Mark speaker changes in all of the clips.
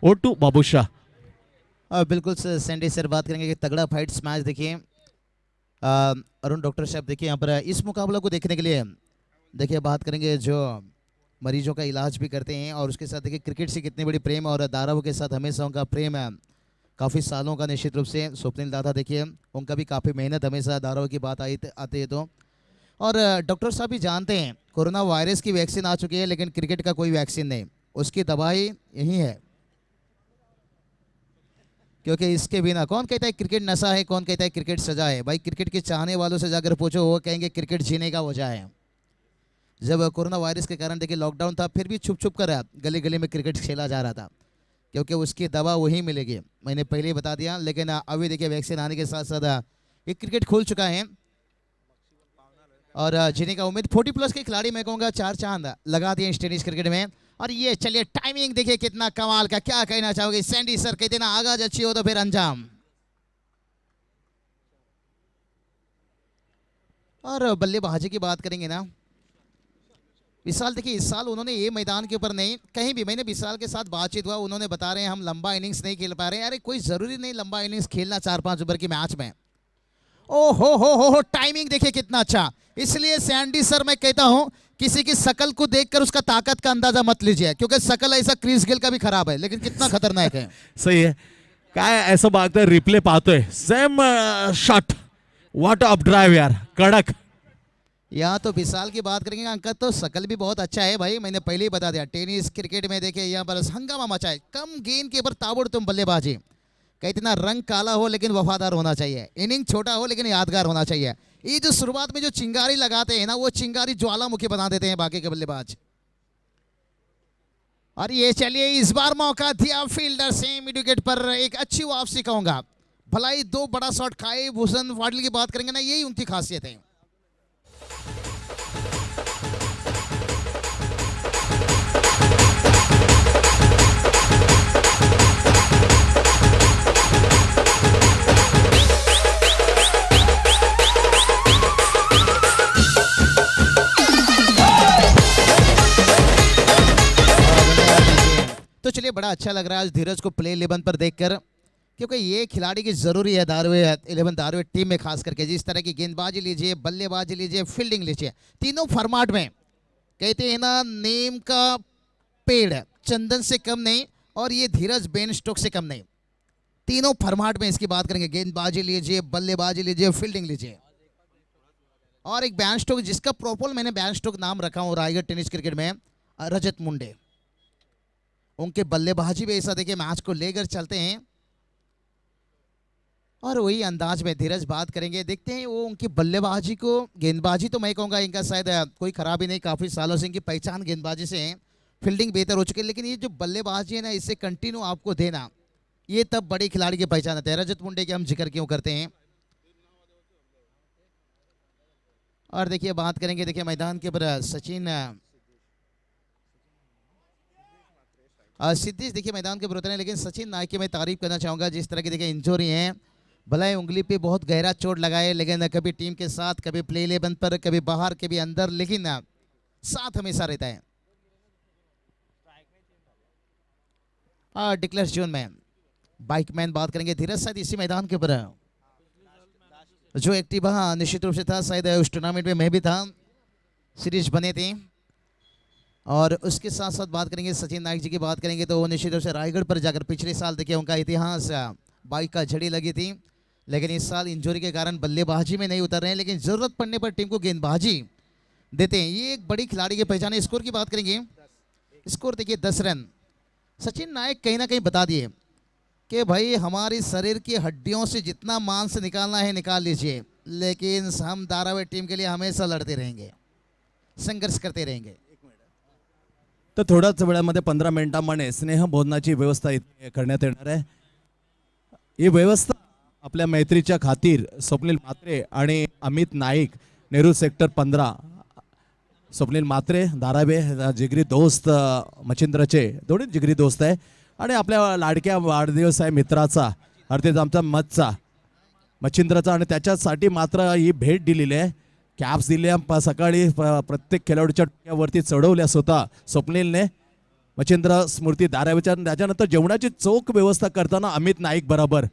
Speaker 1: ओटू बाबूशाह।
Speaker 2: बिल्कुल sir, Sandy sir बात करेंगे कि तगड़ा फाइट्स मैच देखिए। अरुण डॉक्टर साहब देखिए यहाँ पर इस मुकाबला को देखने के लिए देखिए बात करेंगे जो मरीजों का इलाज भी करते हैं और उसके साथ देखिए क्रिकेट से कितनी बड़ी प्रेम और धारावाहिक के साथ हमेशा उनका प्रेम है काफ़ी सालों का। निश्चित रूप से स्वप्निल दादा देखिए उनका भी काफ़ी मेहनत हमेशा धारावाहिक की बात आती है तो। और डॉक्टर साहब भी जानते हैं कोरोना वायरस की वैक्सीन आ चुकी है लेकिन क्रिकेट का कोई वैक्सीन नहीं, उसकी दवाई यही है। क्योंकि इसके बिना कौन कहता है क्रिकेट नशा है, कौन कहता है क्रिकेट सजा है। भाई क्रिकेट के चाहने वालों से जाकर पूछो, वो कहेंगे क्रिकेट जीने का वजह है। जब कोरोना वायरस के कारण देखिए लॉकडाउन था फिर भी छुप छुप कर गली गली में क्रिकेट खेला जा रहा था क्योंकि उसकी दवा वही मिलेगी, मैंने पहले ही बता दिया। लेकिन अभी देखिए वैक्सीन आने के साथ साथ ये क्रिकेट खुल चुका है और जीने का उम्मीद 40+ के खिलाड़ी मैं कहूँगा 4 चांद लगा दिए इस टेनिस क्रिकेट में। और ये चलिए टाइमिंग देखिए कितना कमाल का, क्या कहना चाहोगे सैंडी सर? कहते ना आगाज अच्छी हो तो फिर अंजाम। और बल्लेबाजी की बात करेंगे ना, विशाल देखिए इस साल उन्होंने ये मैदान के ऊपर नहीं कहीं भी, मैंने विशाल के साथ बातचीत हुआ, उन्होंने बता रहे हैं हम लंबा इनिंग्स नहीं खेल पा रहे हैं। अरे कोई जरूरी नहीं लंबा इनिंग्स खेलना 4-5 ओवर की मैच में। ओ हो टाइमिंग देखिए कितना अच्छा। इसलिए सैंडी सर मैं कहता हूं किसी की शकल को देखकर उसका ताकत का अंदाजा मत लीजिए क्योंकि शकल ऐसा क्रिस गेल का भी खराब है लेकिन कितना खतरनाक है।
Speaker 1: सही आहे, काय असं बघतोय रिप्ले पाहतोय same shot, what up drive यार, कडक।
Speaker 2: यहाँ तो विशाल की बात करेंगे, अंकल तो शकल भी बहुत अच्छा है भाई, मैंने पहले ही बता दिया। टेनिस क्रिकेट में देखिए यहाँ पर हंगामा मचा है, कम गेंद के ऊपर ताबड़तोड़ बल्लेबाजी। कहते ना रंग काला हो लेकिन वफादार होना चाहिए, इनिंग छोटा हो लेकिन यादगार होना चाहिए। ये जो शुरुआत में जो चिंगारी लगाते हैं ना, वो चिंगारी ज्वालामुखी बना देते हैं बाकी के बल्लेबाज। और ये चलिए इस बार मौका दिया फील्डर से मिड विकेट पर, एक अच्छी वापसी कहूंगा। भलाई 2 बड़ा शॉट खाए, भूषण वाडल की बात करेंगे ना, यही उनकी खासियत है। तो चलिए बड़ा अच्छा लग रहा है आज धीरज को प्ले 11 पर देखकर क्योंकि ये खिलाड़ी की जरूरी है धारवे टीम में, खास करके जिस तरह की गेंदबाजी लीजिए, बल्लेबाजी लीजिए, फील्डिंग लीजिए, तीनों फॉर्मेट में कहते हैं ना नीम का पेड़ चंदन से कम नहीं और ये धीरज बेन स्टोक से कम नहीं। तीनों फॉर्मेट में इसकी बात करेंगे, गेंदबाजी लीजिए, बल्लेबाजी लीजिए, फील्डिंग लीजिए। और एक बैन स्टोक जिसका प्रॉपर मैंने बैन स्टोक नाम रखा हूँ रायगढ़ टेनिस क्रिकेट में, रजत मुंडे। उनके बल्लेबाजी भी ऐसा देखिए मैच को लेकर चलते हैं और वही अंदाज में धीरज बात करेंगे। देखते हैं वो उनकी बल्लेबाजी को, गेंदबाजी तो मैं कहूँगा इनका शायद कोई खराबी नहीं, काफ़ी सालों से इनकी पहचान गेंदबाजी से है, फील्डिंग बेहतर हो चुकी है, लेकिन ये जो बल्लेबाजी है ना इसे कंटिन्यू आपको देना, ये तब बड़े खिलाड़ी की पहचान है। रजत मुंडे के हम जिक्र क्यों करते हैं। और देखिए बात करेंगे देखिए मैदान के ऊपर सचिन सिद्धेश देखिए मैदान के ऊपर उतरे, लेकिन सचिन नायक की मैं तारीफ करना चाहूँगा जिस तरह की देखिए इंजरी है, भलाई उंगली पे बहुत गहरा चोट लगाए लेकिन कभी टीम के साथ, कभी प्ले 11 पर, कभी बाहर, कभी अंदर, लेकिन साथ हमेशा रहता है। डिक्लेयर्स जोन में बाइकमैन बात करेंगे, धीरज शायद इसी मैदान के ऊपर जो एक्टिव निश्चित रूप से था, शायद उस टूर्नामेंट में मैं भी था, सीरीज बने थे। और उसके साथ साथ बात करेंगे सचिन नायक जी की बात करेंगे तो वो निश्चित रूप से रायगढ़ पर जाकर पिछले साल देखिए उनका इतिहास बाइक का झड़ी लगी थी, लेकिन इस साल इंजरी के कारण बल्लेबाजी में नहीं उतर रहे हैं, लेकिन जरूरत पड़ने पर टीम को गेंदबाजी देते हैं। ये एक बड़ी खिलाड़ी की पहचान है। स्कोर की बात करेंगे, स्कोर देखिए 10 रन। सचिन नायक कहीं ना कहीं बता दिए कि भाई हमारी शरीर की हड्डियों से जितना मांस निकालना है निकाल लीजिए, लेकिन हम धारावाहिक टीम के लिए हमेशा लड़ते रहेंगे, संघर्ष करते रहेंगे।
Speaker 1: तर थोड्याच वेळामध्ये 15 मिनिटांमध्ये स्नेहभोजनाची व्यवस्था इथे करण्यात येणार आहे। ही व्यवस्था आपल्या मैत्रीच्या खातीर स्वप्नील म्हात्रे आणि अमित नाईक, नेहरू सेक्टर 15, स्वप्नील म्हात्रे धारावे जिगरी दोस्त मच्छिंद्रचे, दोन्ही जिगरी दोस्त आहे आणि आपल्या लाडक्या वाढदिवस आहे मित्राचा अर्थात आमचा मच्छा मच्छिंद्रचा, आणि त्याच्यासाठी मात्र ही भेट दिलेली आहे। कॅप्स दिल्या सकाळी प्रत्येक खेळाडूच्या डोक्यावरती चढवल्या स्वतः स्वप्नीलने, मच्छिंद्र स्मृती धारावीच्या. त्याच्यानंतर जेवणाची चोख व्यवस्था करताना अमित नाईक बरोबर.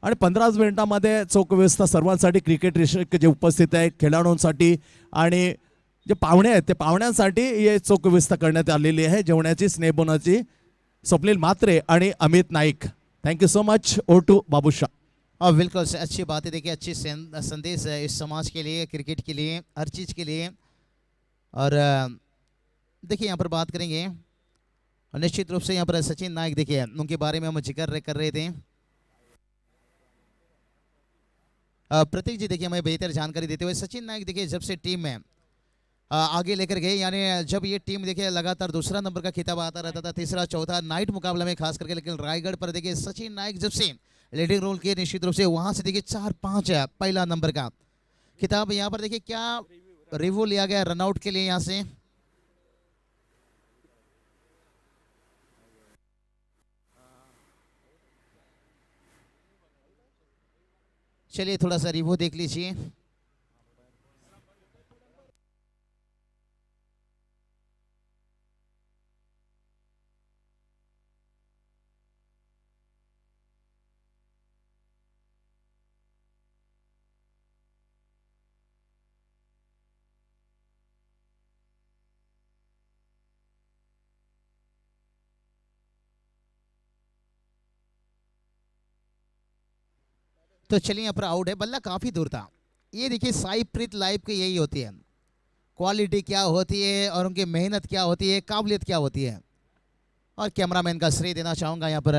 Speaker 1: आणि 15 मिनिटामध्ये चोख व्यवस्था सर्वांसाठी, क्रिकेट रसिक जे उपस्थित आहे, खेळाडूंसाठी आणि जे पाहुणे आहेत ते पाहुण्यांसाठी हे चोख व्यवस्था करण्यात आलेली आहे जेवणाची, स्नेहबोनाची. स्वप्नील म्हात्रे आणि Amit Naik, thank you so much. ओ टू बाबूशाह.
Speaker 2: और बिल्कुल से अच्छी बात है, देखिए अच्छी संदेश है इस समाज के लिए, क्रिकेट के लिए, हर चीज़ के लिए। और देखिए यहाँ पर बात करेंगे और निश्चित रूप से यहाँ पर सचिन नायक, देखिए उनके बारे में हम जिक्र कर रहे थे। प्रतीक जी देखिए हमें बेहतर जानकारी देते हुए, सचिन नायक देखिए जब से टीम में आगे लेकर गए, यानी जब ये टीम देखिए लगातार दूसरा नंबर का खिताब आता रहता था, तीसरा चौथा नाइट मुकाबला में खास करके, लेकिन रायगढ़ पर देखिए सचिन नायक जब से लीडिंग रोल किए, निश्चित रूप से वहां से देखिए 4-5 पहला नंबर का खिताब। यहाँ पर देखिए क्या रिव्यू लिया गया रनआउट के लिए यहाँ से। चलिए थोड़ा सा रिव्यू देख लीजिए। तो चलिए यहाँ पर आउट है, बल्ला काफी दूर था। ये देखिए साईप्रीत लाइव की यही होती है, क्वालिटी क्या होती है और उनकी मेहनत क्या होती है, काबिलियत क्या होती है। और कैमरामैन का श्रेय देना चाहूंगा यहाँ पर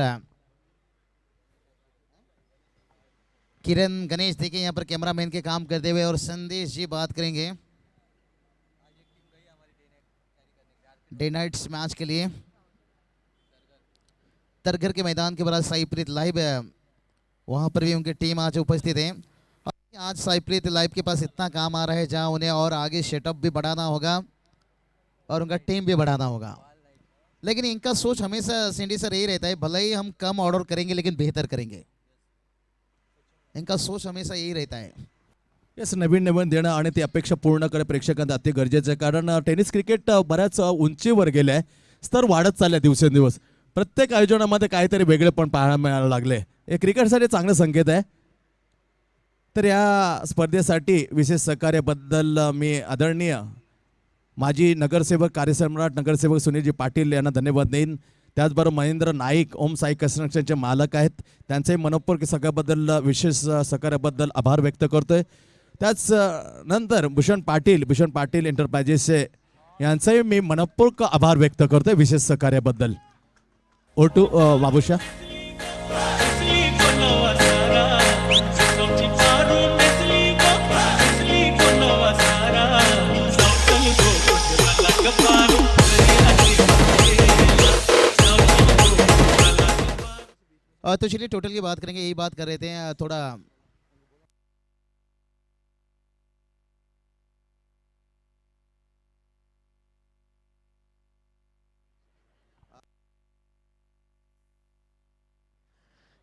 Speaker 2: किरण गणेश, देखिए यहाँ पर कैमरामैन के काम करते हुए। और संदेश जी बात करेंगे डे नाइट्स मैच के लिए तरघर के मैदान के बाद साईप्रीत लाइव वहाँ पर भी उनकी टीम आज उपस्थित है। आज साईप्रीत लाइव के पास इतना काम आ रहा है जहाँ उन्हें और आगे सेटअप भी बढ़ाना होगा और उनका टीम भी बढ़ाना होगा। लेकिन इनका सोच हमेशा सिंडी सर यही रहता है, भले ही हम कम ऑर्डर करेंगे लेकिन बेहतर करेंगे, इनका सोच हमेशा यही रहता है।
Speaker 1: येस, नवीन नवीन देणं आणि ती अपेक्षा पूर्ण करणे प्रेक्षकांना अति गरजेचं आहे. कारण टेनिस क्रिकेट बऱ्याच उंचीवर गेलं आहे, स्तर वाढत चालले दिवसेंदिवस. प्रत्येक आयोजनामध्ये काहीतरी वेगळे पण पाहायला मिळायला लागले. हे क्रिकेटसाठी चांगला संकेत आहे. तर या स्पर्धेसाठी विशेष सहकार्याबद्दल मी आदरणीय माजी नगरसेवक, कार्यसम्राट नगरसेवक सुनीलजी पाटील यांना धन्यवाद देईन. त्याचबरोबर महेंद्र नाईक, ओम साई कन्स्ट्रक्शनचे मालक आहेत, त्यांचे मनपूर्वक सगळ्याबद्दल विशेष सहकार्याबद्दल आभार व्यक्त करतोय. त्याच नंतर भूषण पाटील एंटरप्राइजेसचे यांचेही मी मनपूर्वक आभार व्यक्त करतोय विशेष सहकार्याबद्दल. ओ टू बाबूशाह.
Speaker 2: तो चलिए टोटल की बात करेंगे, यही बात कर रहे थे थोड़ा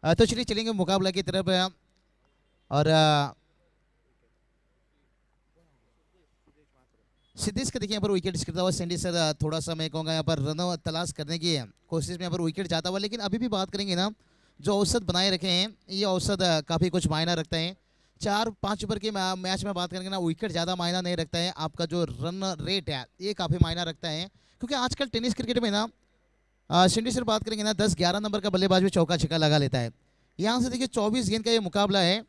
Speaker 2: तो चलिए चलेंगे मुकाबला की तरफ। और सिद्धेश का देखिए यहाँ पर विकेट गिरता हुआ, सेंडी सर थोड़ा सा मैं कहूँगा यहाँ पर रन तलाश करने की कोशिश में यहाँ पर विकेट जाता हुआ। लेकिन अभी भी बात करेंगे ना, जो औसत बनाए रखे हैं ये औसत काफ़ी कुछ मायना रखता है। 4-5 ओवर के मैच में बात करेंगे ना, विकेट ज़्यादा मायना नहीं रखता है, आपका जो रन रेट है ये काफ़ी मायना रखता है। क्योंकि आजकल टेनिस क्रिकेट में ना सिंडी सर बात करेंगे ना, 10-11 नंबर का बल्लेबाज भी चौका छक्का लगा लेता है। यहाँ से देखिए 24 गेंद का ये मुकाबला है।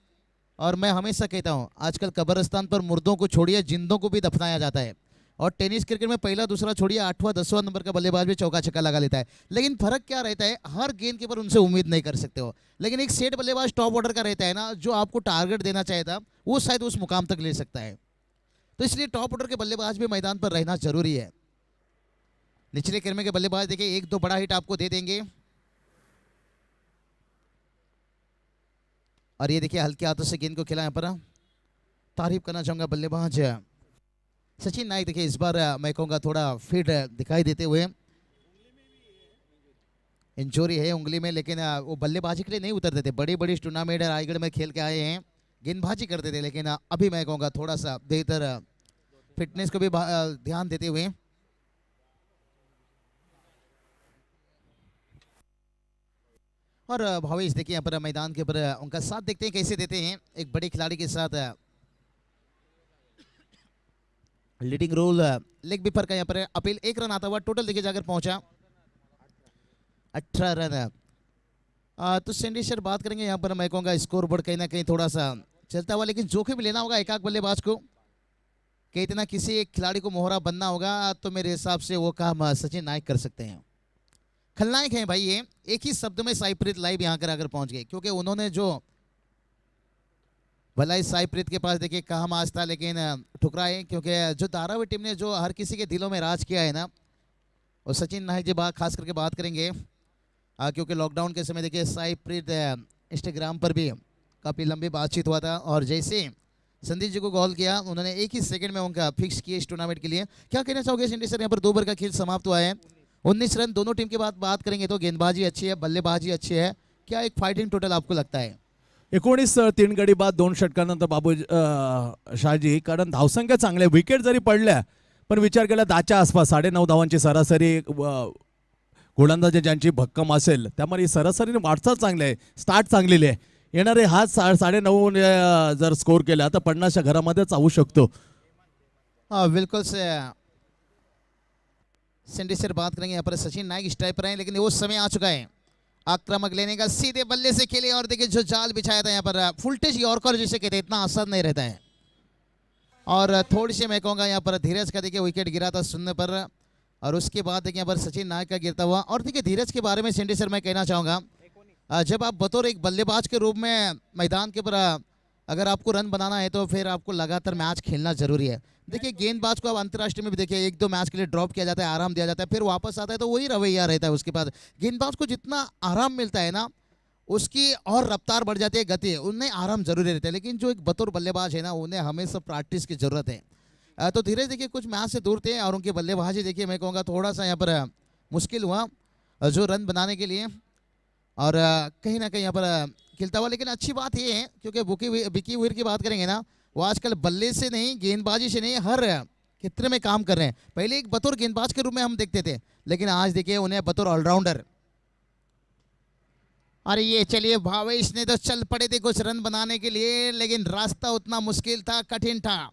Speaker 2: और मैं हमेशा कहता हूँ आजकल कब्रिस्तान पर मुर्दों को छोड़िए, जिंदों को भी दफनाया जाता है। और टेनिस क्रिकेट में पहला दूसरा छोड़िए 8वां 10वां नंबर का बल्लेबाज भी चौका छक्का लगा लेता है। लेकिन फर्क क्या रहता है, हर गेंद के ऊपर उनसे उम्मीद नहीं कर सकते हो। लेकिन एक सेट बल्लेबाज टॉप ऑर्डर का रहता है ना, जो आपको टारगेट देना चाहता वो शायद उस मुकाम तक ले सकता है। तो इसलिए टॉप ऑर्डर के बल्लेबाज भी मैदान पर रहना जरूरी है। निचले क्रम के बल्लेबाज देखिए 1-2 बड़ा हिट आपको दे देंगे। और ये देखिए हल्के हाथों से गेंद को खेला। यहाँ पर तारीफ करना चाहूंगा बल्लेबाज सचिन नायक, देखिए इस बार मैं कहूँगा थोड़ा फिट दिखाई देते हुए। इंजरी है उंगली में, लेकिन वो बल्लेबाजी के लिए नहीं उतरते थे। बड़ी बड़ी टूर्नामेंट रायगढ़ में खेल के आए हैं, गेंदबाजी करते थे। लेकिन अभी मैं कहूँगा थोड़ा सा बेहतर फिटनेस को भी ध्यान देते हुए और भावेश देखिए यहाँ पर मैदान के ऊपर उनका साथ देखते हैं कैसे देते हैं एक बड़े खिलाड़ी के साथ लीडिंग रोल लेग बीपर का यहाँ पर अपील 1 रन आता हुआ टोटल देखिए जाकर पहुंचा 18 रन। तो सैंडी सर बात करेंगे यहाँ पर मैं कहूँगा स्कोर बोर्ड कहीं ना कहीं थोड़ा सा चलता हुआ, लेकिन जोखिम लेना होगा एक बल्लेबाज को कि इतना किसी एक खिलाड़ी को मोहरा बनना होगा, तो मेरे हिसाब से वो काम सचिन नायक कर सकते हैं। खलनायक हैं भाई ये, एक ही शब्द में साईप्रीत लाइव यहाँ कर आकर पहुंच गए, क्योंकि उन्होंने जो भला इस साईप्रीत के पास देखिए काम आज था लेकिन ठुकराए, क्योंकि जो धारावी टीम ने जो हर किसी के दिलों में राज किया है ना, और सचिन नायक जी बात खास करके बात करेंगे क्योंकि लॉकडाउन के समय देखिए साईप्रीत इंस्टाग्राम पर भी काफ़ी लंबी बातचीत हुआ था, और जैसे संदीप जी को कॉल किया उन्होंने एक ही सेकंड में उनका फिक्स किया इस टूर्नामेंट के लिए। क्या कहना चाहोगे संडी सर, यहाँ पर 2 ओवर का खेल समाप्त हुआ है, 19 रन दोनों टीम की बात करेंगे तो गेंदबाजी अच्छी है, बल्लेबाजी अच्छी है, क्या एक फाइटिंग टोटल आपको लगता है?
Speaker 1: 19 3 गडी बाद 2 षटकानंतर बाबू शहाजी, कारण धावसंख्या चांगल्या, विकेट जरी पडल्या पण विचार केला 10च्या आसपास 9.5 धावांची सरासरी गोलंदाजी ज्यांची भक्कम असेल त्यामुळे सरासरीने वाटचाल चांगली आहे, स्टार्ट चांगलेली आहे, येणारे हा 9.5 जर स्कोर केला तर 50च्या घरामध्ये जाऊ शकतो।
Speaker 2: बिल्कुल से संडी सर बात करेंगे यहाँ पर सचिन नायक स्ट्राइक पर हैं, लेकिन वो समय आ चुका है आक्रामक लेने का, सीधे बल्ले से खेले और देखिए जो जाल बिछाया था यहाँ पर फुलटेज यॉर्कर जिसे कहते हैं, इतना असर नहीं रहता है। और थोड़ी सी मैं कहूँगा यहाँ पर धीरज का देखिए विकेट गिरा था शून्य पर, और उसके बाद देखिए यहाँ पर सचिन नायक का गिरता हुआ। और देखिए धीरज के बारे में संडी सर मैं कहना चाहूँगा, जब आप बतौर एक बल्लेबाज के रूप में मैदान के ऊपर अगर आपको रन बनाना है तो फिर आपको लगातार मैच खेलना जरूरी है। देखिए गेंदबाज को अब अंतर्राष्ट्रीय में भी देखिए 1-2 मैच के लिए ड्रॉप किया जाता है, आराम दिया जाता है, फिर वापस आता है तो वही रवैया रहता है उसके बाद। गेंदबाज को जितना आराम मिलता है ना उसकी और रफ्तार बढ़ जाती है, गति, उन्हें आराम जरूरी रहता है, लेकिन जो एक बतौर बल्लेबाज है ना उन्हें हमेशा प्रैक्टिस की जरूरत है। तो धीरज देखिए कुछ मैच से दूर थे और उनकी बल्लेबाजी देखिए मैं कहूँगा थोड़ा सा यहाँ पर मुश्किल हुआ जो रन बनाने के लिए, और कहीं ना कहीं यहाँ पर खिलता हुआ। लेकिन अच्छी बात ये है क्योंकि विकी वीर की बात करेंगे ना, वो आजकल बल्ले से नहीं गेंदबाजी से नहीं हर क्षेत्र में काम कर रहे हैं। पहले एक बतौर गेंदबाज के रूप में हम देखते थे, लेकिन आज देखिए उन्हें बतौर ऑलराउंडर। अरे ये चलिए भावेश ने तो चल पड़े थे कुछ रन बनाने के लिए, लेकिन रास्ता उतना मुश्किल था, कठिन था,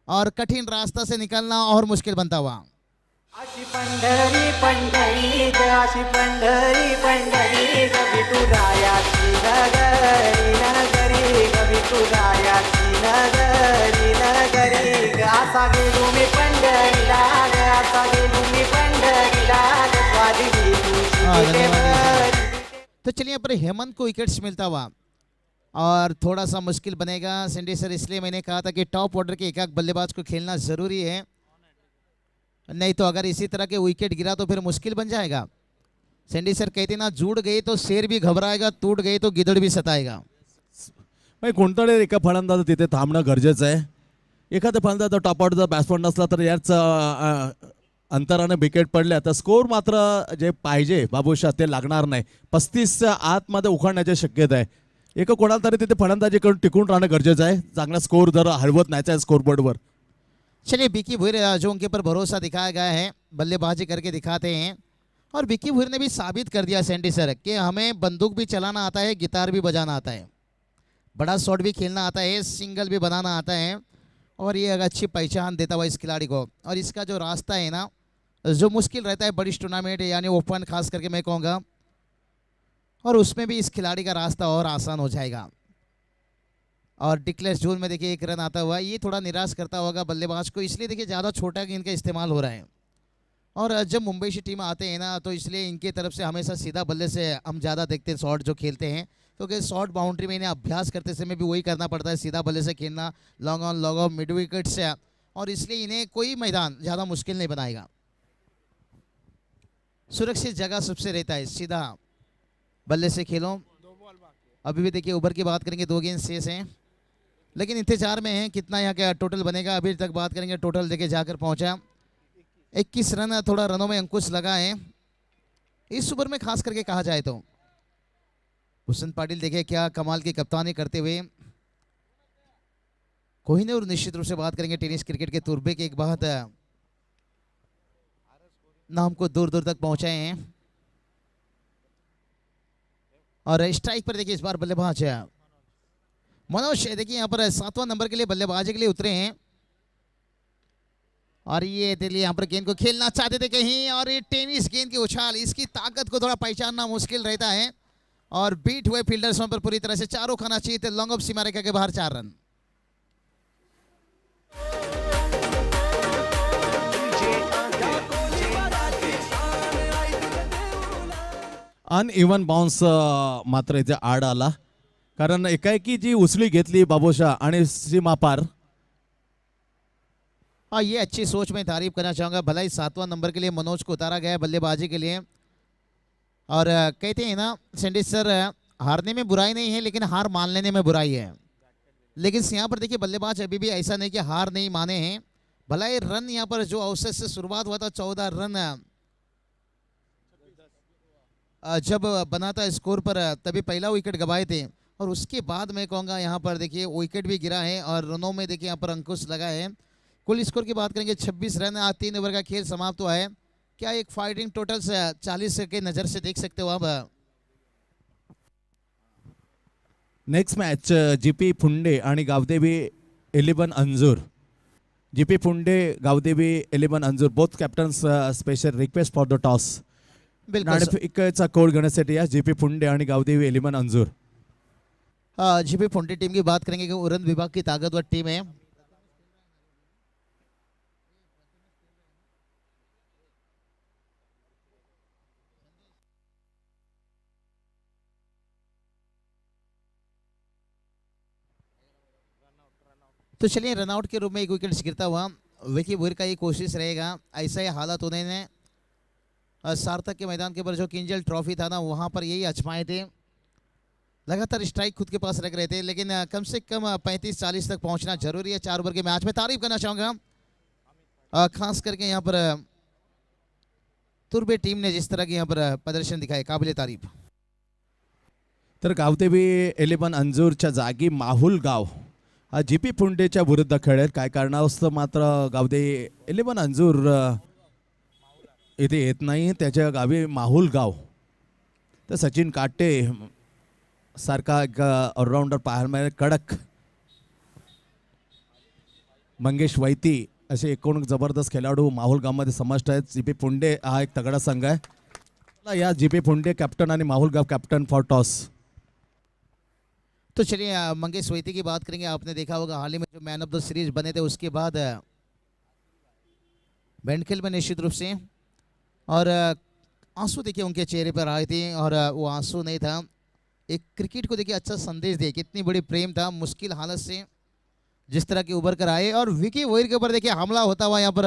Speaker 2: और कठिन रास्ता से निकलना और मुश्किल बनता हुआ।
Speaker 3: अशी पंढरी पंढरी ग, अशी पंढरी पंढरी ग, विठुरायाची नगरी नगरी ग, विठुरायाची नगरी नगरी ग, असा गेलो मी पंढरीला ग, असा गेलो मी पंढरीला ग, स्वादी तुझी।
Speaker 2: तो चलिए यहाँ पर हेमंत को विकेट्स मिलता हुआ और थोड़ा सा मुश्किल बनेगा संडी सर, इसलिए मैंने कहा था कि टॉप ऑर्डर के एक बल्लेबाज को खेलना जरूरी है, नहीं तो अगर इसी तरह के विकेट गिरा तो फिर मुश्किल बन जाएगा। संडी सर कहते ना, जुड़ गई तो शेर भी घबराएगा, टूट गई तो गिदड़ भी सताएगा।
Speaker 1: भाई कोणतरी एका फलंदाज तिथे थांबणं गरजेचं आहे, एखादा फलंदाज टॉप ऑर्डरचा बॅट्समन नसला तर याच अंतराने विकेट पडल्या तर स्कोर मात्र जे पाहिजे बाबूशा ते लागणार नाही, 35च्या आतमध्ये उखाडण्याची शक्यता आहे। एक कोणाला तरी तिथे फलंदाजी करून टिकून राहणं गरजेचं आहे, चांगला स्कोर जर हलवत नाही स्कोरबोर्डवर।
Speaker 2: चलिए विकी भुईर जो उनके ऊपर भरोसा दिखाया गया है, बल्लेबाजी करके दिखाते हैं, और विकी भुईर ने भी साबित कर दिया सैंडी सर कि हमें बंदूक भी चलाना आता है, गिटार भी बजाना आता है, बड़ा शॉट भी खेलना आता है, सिंगल भी बनाना आता है, और ये एक अच्छी पहचान देता हुआ इस खिलाड़ी को। और इसका जो रास्ता है ना जो मुश्किल रहता है बड़ी टूर्नामेंट यानी ओपन खास करके मैं कहूँगा, और उसमें भी इस खिलाड़ी का रास्ता और आसान हो जाएगा। और डिक्लेयर जोन में देखिए 1 रन आता हुआ, ये थोड़ा निराश करता होगा बल्लेबाज को, इसलिए देखिए ज़्यादा छोटा गेंद का इस्तेमाल हो रहा है। और जब मुंबई से टीम आते हैं ना तो इसलिए इनके तरफ से हमेशा सीधा बल्ले से हम ज़्यादा देखते हैं शॉट जो खेलते हैं, क्योंकि शॉर्ट बाउंड्री में इन्हें अभ्यास करते समय भी वही करना पड़ता है, सीधा बल्ले से खेलना, long on long off mid wicket से, और इसलिए इन्हें कोई मैदान ज़्यादा मुश्किल नहीं बनाएगा। सुरक्षित जगह सबसे रहता है, सीधा बल्ले से खेलो। अभी भी देखिए ओवर की बात करेंगे, 2 गेंद शेष हैं, लेकिन इंतजार में है कितना यहाँ का टोटल बनेगा। अभी तक बात करेंगे टोटल देखिए जाकर पहुंचा 21 रन, थोड़ा रनों में अंकुश लगा है इस ओवर में खास करके कहा जाए तो। हुसैन पाटिल देखिए क्या कमाल की कप्तानी करते हुए, कोहिनूर निश्चित रूप से बात करेंगे टेनिस क्रिकेट के तुरबे के एक बहुत नाम को दूर दूर तक पहुंचाए हैं, और स्ट्राइक पर देखिए इस बार बल्लेबाज मनोज देखिए यहाँ पर 7वां नंबर के लिए बल्लेबाजी के लिए उतरे हैं और ये दिल्ली यहाँ पर गेंद को खेलना चाहते थे कहीं और ये टेनिस गेंद की उछाल इसकी ताकत को थोड़ा पहचानना मुश्किल रहता है और बीट हुए फील्डर्स पर पूरी तरह से चारों खाना चाहिए थे लॉन्ग ऑफ सीमा रेखा के बाहर 4 रन।
Speaker 1: अनइव्हन बाउन्स मात्र इथे आड आला कारण एकाएकी जी उचली घेतली बाबोशा आणि सीमा पार।
Speaker 2: हाँ ये अच्छी सोच में तारीफ करना चाहूँगा भला ही 7वां नंबर के लिए मनोज को उतारा गया है बल्लेबाजी के लिए और कहते हैं ना सेंडी सर हारने में बुराई नहीं है लेकिन हार मान लेने में बुराई है। लेकिन यहाँ पर देखिए बल्लेबाज अभी भी ऐसा नहीं कि हार नहीं माने हैं भला ही रन यहाँ पर जो अवसर से शुरुआत हुआ था 14 रन जब बना था स्कोर पर तभी पहला विकेट गवाए थे और उसके बाद मैं कहूँगा यहाँ पर देखिए विकेट भी गिरा है और रनों में देखिए यहाँ पर अंकुश लगा है। कुल स्कोर की बात करेंगे 26 रन 3 ओवर का खेल समाप्त हुआ है। क्या एक फाइटिंग टोटल से 40 के नज़र से देख सकते हो आप?
Speaker 1: नेक्स्ट मॅच जीपी फुंडे आणि Gavdevi 11 Anjur. GP Funde Gavdevi 11 Anjur both captains special request for the toss. नाणेफेकीचा कोड घेण्यासाठी या जीपी फुंडे आणि गावदेवी 11 अंजूर।
Speaker 2: जीपी फुंडे टीम की बात करेंगे कि उड़न विभाग की ताकतवर टीम है। तो चलिए रनआउट के रूप में एक विकेट गिरता हुआ विकी बुर का ये कोशिश रहेगा। ऐसा ही हालात उन्होंने सार्थक के मैदान के ऊपर जो किंजल ट्रॉफी था ना वहाँ पर यही आजमाए थे। लगातार स्ट्राइक खुद के पास रख रहे थे लेकिन कम से कम 35-40 तक पहुंचना जरूरी है 4 ओवर के मैच में। तारीफ करना चाहूँगा खास करके यहाँ पर तुर्बे टीम ने जिस तरह की यहाँ पर प्रदर्शन दिखाए काबिल तारीफ।
Speaker 1: तर गावदेवी 11 अंजूरच्या जागी माहुल गाव हा जीपी फुंडेच्या विरुद्ध खेळेल। काय कारणास्तव मात्र गावदेवी 11 अंजूर इथे येत नाही त्याच्या गावी माहुल गाव। तर सचिन काटे सारखा एक ऑलराउंडर पाहायला मिळेल कडक। मंगेश वैती असे एकूण जबरदस्त खेळाडू माहुल गावमध्ये समाविष्ट आहेत। जीपी फुंडे हा एक तगडा संघ आहे। या जीपी फुंडे कॅप्टन आणि Mahul Gaon captain for toss.
Speaker 2: तो चलिए मंगेश वैती की बात करेंगे। आपने देखा होगा हाल ही में जो मैन ऑफ द सीरीज बने थे उसके बाद बैंडखेल में निश्चित रूप से और आंसू देखिए उनके चेहरे पर आए थे और वो आंसू नहीं था एक क्रिकेट को देखिए अच्छा संदेश दिया कितनी बड़ी प्रेम था मुश्किल हालत से जिस तरह के उभर कर आए और विकी वोयर के ऊपर देखिए हमला होता हुआ यहाँ पर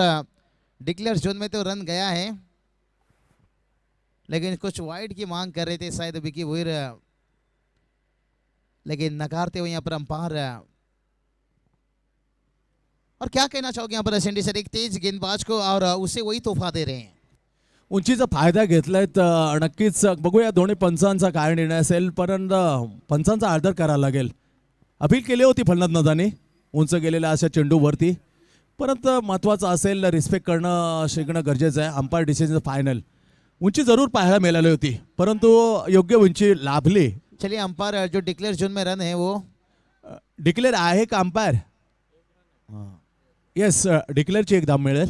Speaker 2: डिक्लेयर जोन में तो रन गया है लेकिन कुछ वाइड की मांग कर रहे थे शायद विकी वोयर लेकिन नकारते हुए यहाँ पर अंपायर। और क्या कहना चाहोगे यहाँ पर सेंडी सर एक तेज गेंदबाज को और उसे वही तोहफा दे रहे हैं।
Speaker 1: उंचीचा फायदा घेतलाय तर नक्कीच बघूया दोन्ही पंचांचा काय निर्णय असेल परंतु पंचांचा आदर करावा लागेल। अपील केली होती फलंदाजांनी उंच गेलेल्या अशा चेंडूवरती परंतु महत्त्वाचं असेल रिस्पेक्ट करणं शिकणं गरजेचं आहे। अंपायर डिसिजन फायनल उंची जरूर पाहायला मिळाली होती परंतु योग्य उंची लाभली।
Speaker 2: चलिए अंपायर जो डिक्लेयर जोन में रन है वो
Speaker 1: डिक्लेअर आहे का अंपायर? येस डिक्लेअरची एक धाव मिळेल।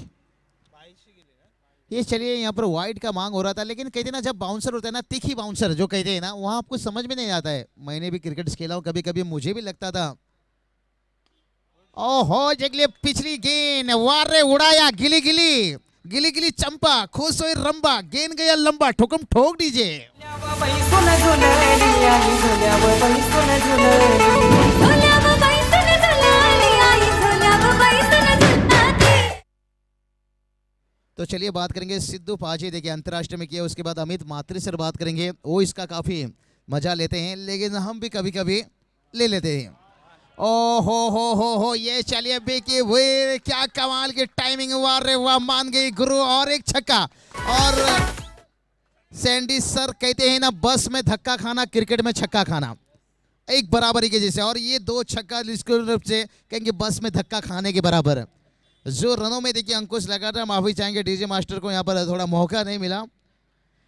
Speaker 2: ये चलिए यहाँ पर वाइड का मांग हो रहा था लेकिन कहते ना जब बाउंसर होता है ना तीखी बाउंसर जो कहते हैं ना वहाँ आपको समझ में नहीं आता है। मैंने भी क्रिकेट खेला हूँ कभी कभी मुझे भी लगता था ओहो जगले पिछली गेंद वारे उड़ाया गिली गिली गिली गिली चंपा खुश हुई रंबा गेंद गया लंबा ठोकम ठोक दीजिए। तो चलिए बात करेंगे सिद्धू पाजी देखिए अंतर्राष्ट्रीय में किया उसके बाद अमित मात्री से बात करेंगे वो इसका काफ़ी मजा लेते हैं लेकिन हम भी कभी कभी ले लेते हैं। ओ हो ये चलिए बेकी वो क्या कमाल की टाइमिंग वाह रे वाह मान गई गुरु और एक छक्का और सैंडी सर कहते हैं ना बस में धक्का खाना क्रिकेट में छक्का खाना एक बराबरी के जैसे और ये 2 छक्का रूप से कहेंगे बस में धक्का खाने के बराबर। जो रनों में देखिए अंकुश लगा था माफी चाहेंगे डीजे मास्टर को यहाँ पर थोड़ा मौका नहीं मिला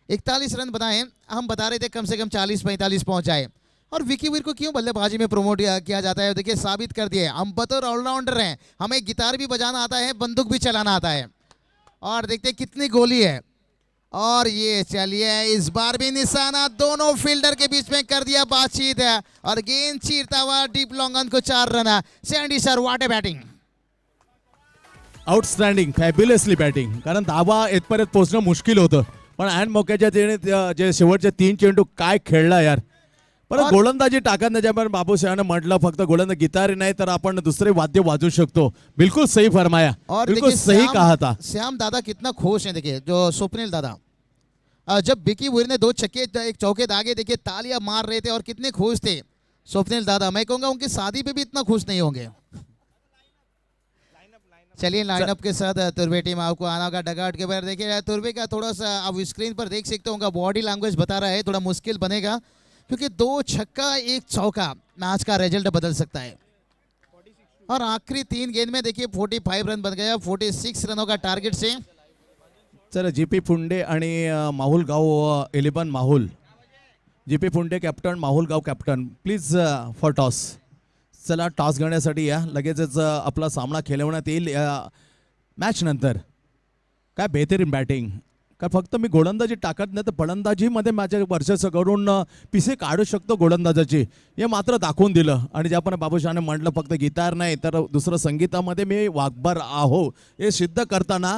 Speaker 2: 41 रन बनाए, हम बता रहे थे कम से कम 40-45 पहुंच जाए। और विकी वीर को क्यों बल्लेबाजी में प्रमोट किया जाता है, देखिए साबित कर दिए हम बतौर ऑलराउंडर हैं, हमें गिटार भी बजाना आता है, बंदूक भी चलाना आता है। और देखते हैं कितनी गोली है, और ये चलिए इस बार भी निशाना दोनों फील्डर के बीच में कर दिया बातचीत है, और गेंद चीरता हुआ डीप लॉन्ग ऑन को 4 run. Sandy sir what a batting.
Speaker 1: Outstanding, fabulously batting. कारण धावा इथपर्यंत पोहोचणं मुश्किल होतं, पण अँड मोक्याच्या जे शेवटचे 3 चेंडू काय खेळला यार. परत गोलंदाजी टाकत ज्यामुळे बाबू शहानं म्हटलं फक्त गोलंदाज गिटारी नाही तर आपण दुसरे वाद्य वाजवू शकतो. बिल्कुल सही फरमाया,
Speaker 2: और
Speaker 1: बिल्कुल
Speaker 2: देखिए
Speaker 1: सही कहा था.
Speaker 2: श्याम दादा कितना खुश हैं, देखिए जो स्वप्निल दादा जब विकी वीर ने 2 छक्के 1 चौके दागे, देखिए तालियां मार रहे थे और कितने खुश थे स्वप्निल दादा. मैं कहूंगा उनकी शादी पे भी इतना खुश नहीं होंगे. चलिए लाइनअप के साथ तुर्बे टीम आपको आना होगा डगआउट के बाहर. देखिए तुर्बे का थोड़ा सा आप स्क्रीन पर देख सकते हो, उनका बॉडी लैंग्वेज बता रहा है थोड़ा मुश्किल बनेगा, क्योंकि 2 छक्का 1 चौका मैच का रिजल्ट बदल सकता है. और आखिरी 3 गेंद में देखिए 45 रन बन गया 46 रनों का टारगेट से.
Speaker 1: चला जीपी फुंडे आणि Mahul Gaon 11 Mahul. GP Funde captain, Mahul Gaon captain, please for toss. चला टॉस घेण्यासाठी या, लगेचच आपला सामना खेळवण्यात येईल मॅच नंतर. काय बेहतरीन बॅटिंग. काय फक्त मी गोलंदाजी टाकत नाही तर फलंदाजीमध्ये माझ्या वर्चस्व करून पिसे काढू शकतो गोलंदाजाची, हे मात्र दाखवून दिलं. आणि जे आपण बाबूशहाने म्हटलं फक्त गिटार नाही तर दुसरं संगीतामध्ये मी वाघबार आहो हे सिद्ध करताना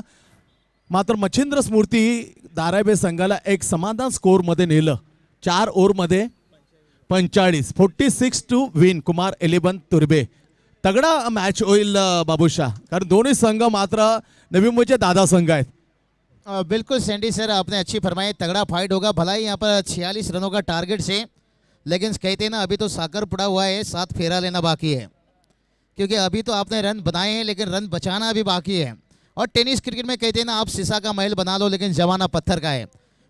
Speaker 1: मात्र मच्छिंद्र स्मृती धारावी संघाला एक समाधान स्कोअरमध्ये नेलं. 4 ओव्हरमध्ये 46 टू विन. कुमार 11 तुर्बे. तगडा मॅच होईल बाबूशाह, कारण दोन्ही संघ मात्र नवी मुंबईचे दादा संघ आहेत.
Speaker 2: बिल्कुल सैंडी सर आपने अच्छी फरमाई, तगड़ा फाइट होगा. भला ही यहाँ पर 46 रनों का टारगेट से, लेकिन कहते हैं ना अभी तो साकर पड़ा हुआ है, 7 फेरा लेना बाकी है, क्योंकि अभी तो आपने रन बनाए हैं लेकिन रन बचाना अभी बाकी है. और टेनिस क्रिकेट में कहते हैं ना आप शीशा का महल बना लो लेकिन जमाना पत्थर का है.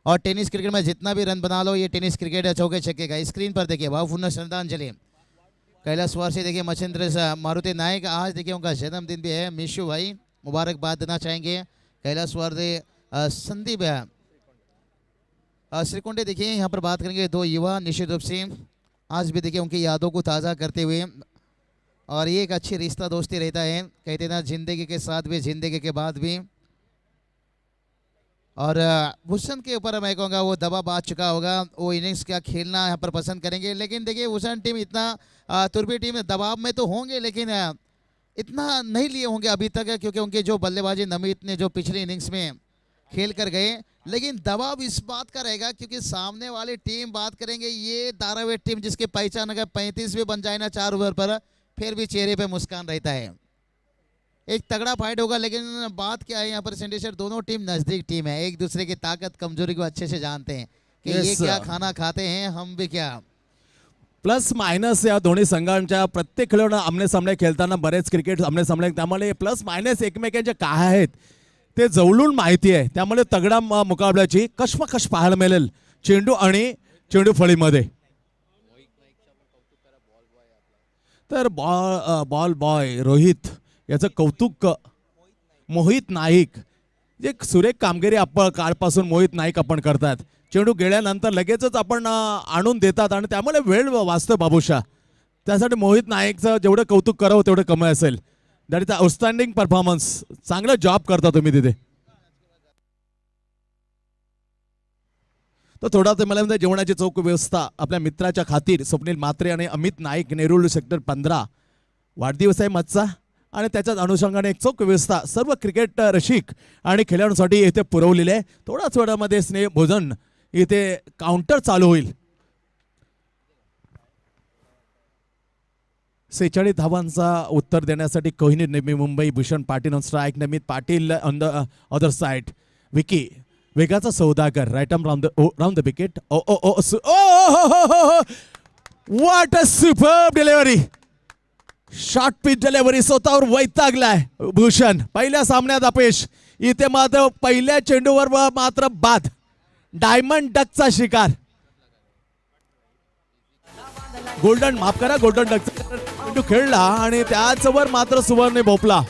Speaker 2: और टेनिस क्रिकेट में जितना भी रन बना लो, ये टेनिस क्रिकेट है चौके छक्के का. स्क्रीन पर देखिए भावपूर्ण श्रद्धांजलि कैलाश वार से. देखिए मच्छिंद्र मारुति नायक, आज देखिए उनका जन्मदिन भी है. मिशु भाई मुबारकबाद देना चाहेंगे. कैलाश वारदे संदीप श्रीकुंडे. देखिए यहाँ पर बात करेंगे 2 युवा निश्चित रूप से आज भी देखिए उनकी यादों को ताज़ा करते हुए, और ये एक अच्छी रिश्ता दोस्ती रहता है, कहते ना जिंदगी के साथ भी जिंदगी के बाद भी. और भूषण के ऊपर मैं कहूँगा वो दबाव आ चुका होगा, वो इनिंग्स क्या खेलना यहाँ पर पसंद करेंगे. लेकिन देखिए भूषण टीम इतना तुर्बी टीम दबाव में तो होंगे लेकिन इतना नहीं लिए होंगे अभी तक, क्योंकि उनके जो बल्लेबाजी नमित ने जो पिछले इनिंग्स में खेल कर गए. लेकिन दबाव इस बात का रहेगा क्योंकि सामने वाली टीम बात करेंगे ये धारावी टीम जिसकी पहचान अगर 35 भी बन जाए ना 4 ओवर पर, फिर भी चेहरे पे मुस्कान रहता है. एक तगड़ा फाइट होगा. लेकिन बात क्या है यहाँ पर सेंडेशर, दोनों टीम नजदीक टीम है, एक दूसरे की ताकत कमजोरी को अच्छे से जानते हैं कि
Speaker 1: Yes,
Speaker 2: ये क्या
Speaker 1: sir.
Speaker 2: खाना खाते हैं हम भी क्या.
Speaker 1: प्लस मायनस या दोन्ही संघांच्या प्रत्येक खेळाडू आमने सामने खेळताना बरेच क्रिकेट आमने सामने, त्यामुळे प्लस मायनस एकमेकांचे काय आहेत ते जवळून माहिती आहे. त्यामुळे तगडा मुकाबल्याची कश्मकश पाहायला मिळेल चेंडू आणि चेंडू फळीमध्ये. तर बॉल बॉय रोहित याचं कौतुक मोहित नाईक, जे सुरेख कामगिरी आपण कालपासून मोहित नाईक आपण करतात. चेंडू गेल्यानंतर लगेचच आपण आणून देतात आणि त्यामुळे वेळ वाचतो बाबूशा. त्यासाठी मोहित नाईकचं जेवढं कौतुक करावं तेवढं कमी असेल. That is outstanding performance. चांगला जॉब करता तुम्ही तिथे. तर थोडा ते मला म्हणते जेवणाची चौक व्यवस्था आपल्या मित्राच्या खातीर स्वप्नील म्हात्रे आणि अमित नाईक, नेरुल सेक्टर 15. वाढदिवस आहे मच्छा आणि त्याच्याच अनुषंगाने एक चौक व्यवस्था सर्व क्रिकेट रसिक आणि खेळाडूंसाठी इथे पुरवलेली आहे. थोड्याच वेळामध्ये स्नेह भोजन इथे काउंटर चालू होईल. 46 धावांचा उत्तर देण्यासाठी Kohinoor Navi Mumbai, Bhushan Patil on strike, Namit Patil on the other side, Vicky वेगाचा सौदागर right arm round the wicket. Oh oh oh oh what a superb delivery. Short pitch delivery, स्वतःवर वैतागलाय भूषण. पहिल्या सामन्यात अपयश, इथे मात्र पहिल्या चेंडूवर मात्र बाद. डायमंड डकचा शिकार. गोल्डन माफ करा गोल्डन डकचा चेंडू खेळला आणि त्याचवर मात्र सुवर्ण भोपला.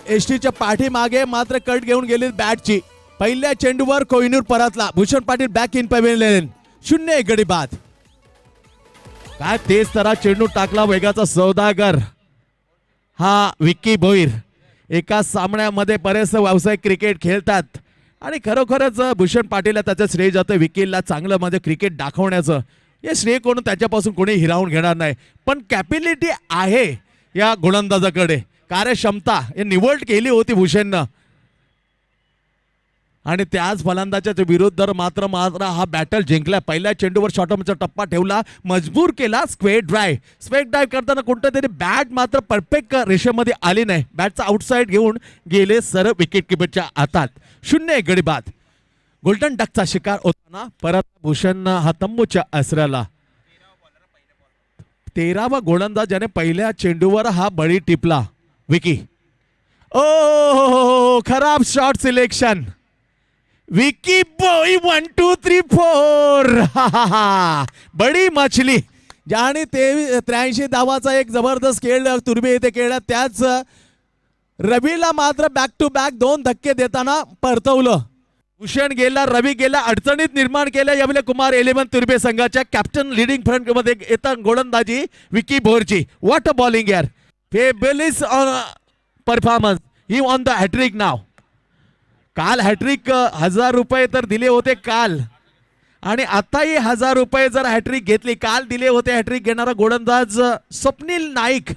Speaker 1: एसटीच्या पाठीमागे मात्र कट घेऊन गेली बॅटची. पहिल्या चेंडूवर कोहिनूर परतला. Bhushan Patil back in pavilion. 0-1 गडी बाद. काय तेच तरा चेंडू टाकला वेगाचा सौदागर हा विक्की भोईर. एका सामन्यामध्ये बरेच व्यावसायिक क्रिकेट खेळतात आणि खरोखरच भूषण पाटीलला त्याचं श्रेय जातं. विकीला चांगलं म्हणजे क्रिकेट दाखवण्याचं हे श्रेय कोण त्याच्यापासून कोणी हिरावून घेणार नाही. पण कॅपॅबिलिटी आहे या गोलंदाजाकडे. कार्यक्षमता हे निवड केली होती भूषणनं आणि त्याच फलंदाजाच्या विरुद्ध मात्र हा बॅटल जिंकला. पहिल्या चेंडूवर शॉर्टचा टप्पा ठेवला, मजबूर केला. स्क्वेअर ड्राईव्ह करताना कोणतं तरी बॅट मात्र परफेक्ट रेषेमध्ये आली नाही. बॅटचा आउटसाइड घेऊन गेले सर विकेट किपरच्या हातात. 0-1 गडी बाद. गोल्डन डकचा शिकार होताना परत भूषण हा तंबूच्या आसऱ्याला. 13वा गोलंदाज ज्याने पहिल्या चेंडूवर हा बळी टिपला विकी. ओ खराब शॉट सिलेक्शन. विकी बॉय 1 2 3 4 बडी मछली ज्याने 83 धावाचा एक जबरदस्त खेळ तुर्बे येथे खेळला. त्याच रवीला मात्र बॅक टू बॅक 2 धक्के देताना परतवलं. भूषण गेला, रवी गेला, अडचणीत निर्माण केल्या यावेळी कुमार 11 तुर्बे संघाच्या कॅप्टन लिडिंग फ्रंट मध्ये येतात गोलंदाजी विकी भोईरची. व्हॉट अ बॉलिंग यार. Fabulous performance. He on the hattrick नाव. काल हॅट्रिक 1000 रुपये तर दिले होते काल आणि आताही 1000 रुपये जर हॅट्रिक घेतली. काल दिले होते हॅट्रिक घेणारा गोलंदाज स्वप्नील नाईक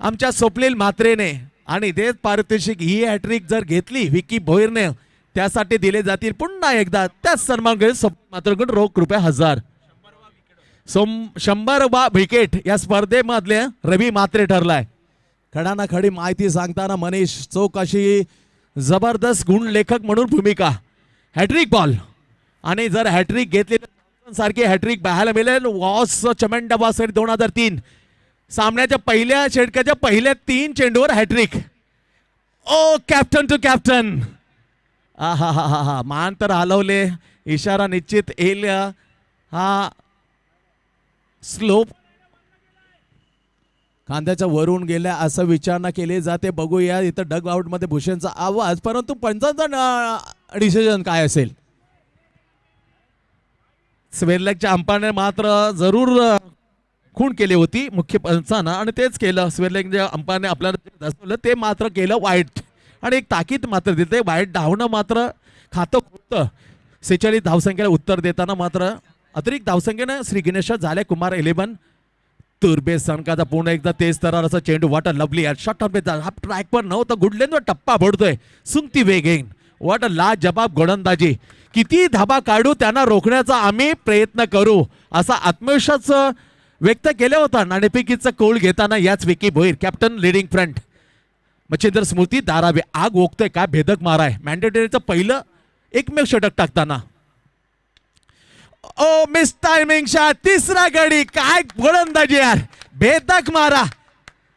Speaker 1: आमच्या स्वप्नील म्हात्रेने आणि तेच पारितोषिक ही हॅट्रिक जर घेतली विकी भोईरने त्यासाठी दिले जातील पुन्हा एकदा त्याच सन्मान मात्र रोख ₹1000. 100वा विकेट या स्पर्धेमधले रवी म्हात्रे ठरलाय. खडाना खडी माहिती सांगताना मनीष चोख अशी जबरदस्त गुण लेखक म्हणून भूमिका. हॅट्रिक बॉल आणि जर हॅट्रिक घेतली तर सारखी हॅट्रिक पाहायला मिळेल. वॉस चमेंडा वॉस 2003 सामन्याच्या पहिल्या षटकाच्या पहिल्या 3 चेंडूवर hattrick. Oh captain to captain. हा मान तर हलवले. इशारा निश्चित येईल. हा स्लोप खांद्याच्या वरून गेल्या असं विचारणा केली जाते. बघूया इथं डग आउट मध्ये भूषणचा आवाज. परंतु पंचांचा डिसिजन काय असेल. स्वेरलेगच्या अंपायरने मात्र जरूर खूण केली होती मुख्य पंचानं आणि तेच केलं. स्वेरलेगच्या अंपायरने आपल्याला दाखवलं ते मात्र केलं वाईट आणि एक ताकीद मात्र देते. वाईट धावणं मात्र खातं खोटं. 46 धावसंख्येला उत्तर देताना मात्र अतिरिक्त धावसंख्येनं श्री गणेश झाले कुमार 11 तुर्बे संघाचा पुन्हा एकदा तेज तराराचा चेंडू. वाट अ लवली शॉट ऑफ हा ट्रॅक पर नव्हता. गुडलेंवर टप्पा भरतोय सुंगती वेगेन. वाट अ ला जबाब गोलंदाजी. किती धाबा काढू त्यांना रोखण्याचा आम्ही प्रयत्न करू असा आत्मविश्वास व्यक्त केला होता. नाणेफेकीचा कौल घेताना याच Vicky Bhoir captain leading front. Machhindra Smriti Dharave आग ओकतोय काय भेदक माराय. मॅन्डेटरीचं पहिलं एकमेव षटक टाकताना ओ मिस टायमिंग शॉट. तिसरा गडी. काय गोलंदाजी यार. भेदक मारा.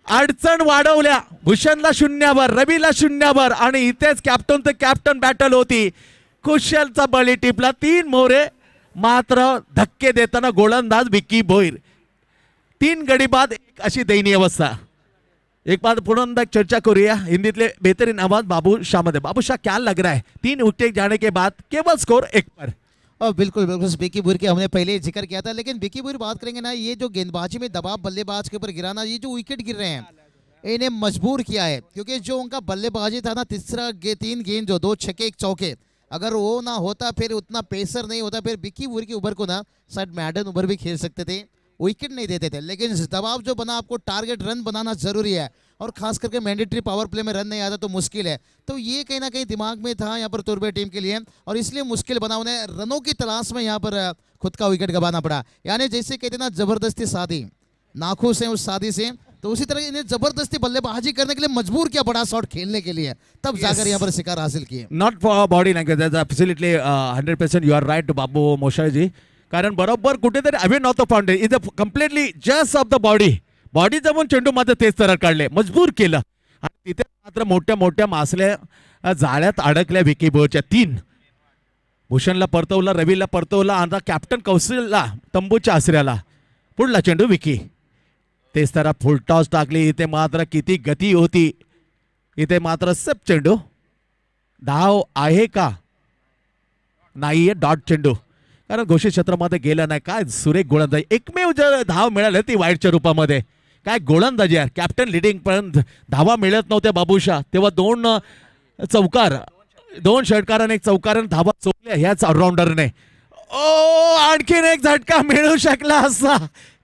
Speaker 1: अडचण वाढवल्या. भूषणला 0वर, रवीला 0वर आणि इथेच कॅप्टन ते कॅप्टन बॅटल होती. कुशलचा बळी टिपला. 3 मोरे मात्र धक्के देताना गोलंदाज विकी भोईर. 3 गडी बाद एक अशी दयनीय अवस्था. एक बार पुनः चर्चा करूया. हिंदीतले बेहतरीन आवाज बाबू शाह मध्ये. बाबू शाह क्या लग रहा है 3 विकेट जाने के बाद केवल स्कोर 1 पर.
Speaker 2: बिल्कुल बिल्कुल विकी भोईर की हमने पहले ही जिक्र किया था. लेकिन विकी भोईर बात करेंगे ना, ये जो गेंदबाजी में दबाव बल्लेबाज के ऊपर गिराना, ये जो विकेट गिर रहे हैं इन्हें मजबूर किया है. क्योंकि जो उनका बल्लेबाजी था ना, 3 गेंद जो 2 छक्के 1 चौके, अगर वो ना होता फिर उतना पेसर नहीं होता. फिर विकी भोईर के ऊपर को ना शायद मैडन ओवर भी खेल सकते थे. विकेट नहीं देते थे. लेकिन दबाव जो बना, आपको टारगेट रन बनाना जरूरी है और खास करके मैंडेटरी पावर प्ले में रन नहीं आता तो मुश्किल है. तो ये कहीं ना कहीं दिमाग में था यहाँ पर तुर्बे टीम के लिए और इसलिए मुश्किल बना. उन्हें रनों की तलाश में यहाँ पर खुद का विकेट गंवाना पड़ा. यानी जैसे कहते ना जबरदस्ती शादी, नाखुश है उस शादी से, तो उसी तरह इन्हें जबरदस्ती बल्लेबाजी करने के लिए मजबूर किया बड़ा शॉट खेलने के लिए. तब जाकर यहाँ पर शिकार हासिल किए.
Speaker 1: Not for body language. Absolutely 100% you are right Babu मोशाळजी. कारण बरोबर कुठेतरी अवे नव्हतं foundation is a completely just off the body. Body जमून चेंडू मात्र तेच तरह काढले, मजबूर केलं आणि तिथे मात्र मोठ्या मोठ्या मासल्या जाळ्यात अडकल्या विकी भोईरच्या. 3 भूषणला परतवला, रवीला परतवला, आता कॅप्टन कौशलला तंबूच्या आसऱ्याला. पुढला चेंडू विकी. तेच तरह फुल टॉस टाकली. इथे मात्र किती गती होती. इथे मात्र सेफ चेंडू धाव आहे का नाहीये डॉट चेंडू कारण घोषित क्षेत्रामध्ये गेला नाही. काय सुरेख गोलंदाजी एकमेव जर धाव मिळाली ती वाईटच्या रूपामध्ये. काय गोलंदाजी यार कॅप्टन लिडिंग पर्यंत धावा मिळत नव्हत्या बाबूशा तेव्हा चौकार 2 षटकार आणि 1 चौकार आणि धावा चोकल्या ह्याच ऑलराऊंडरने. ओ आणखीन एक झटका मिळू शकला असता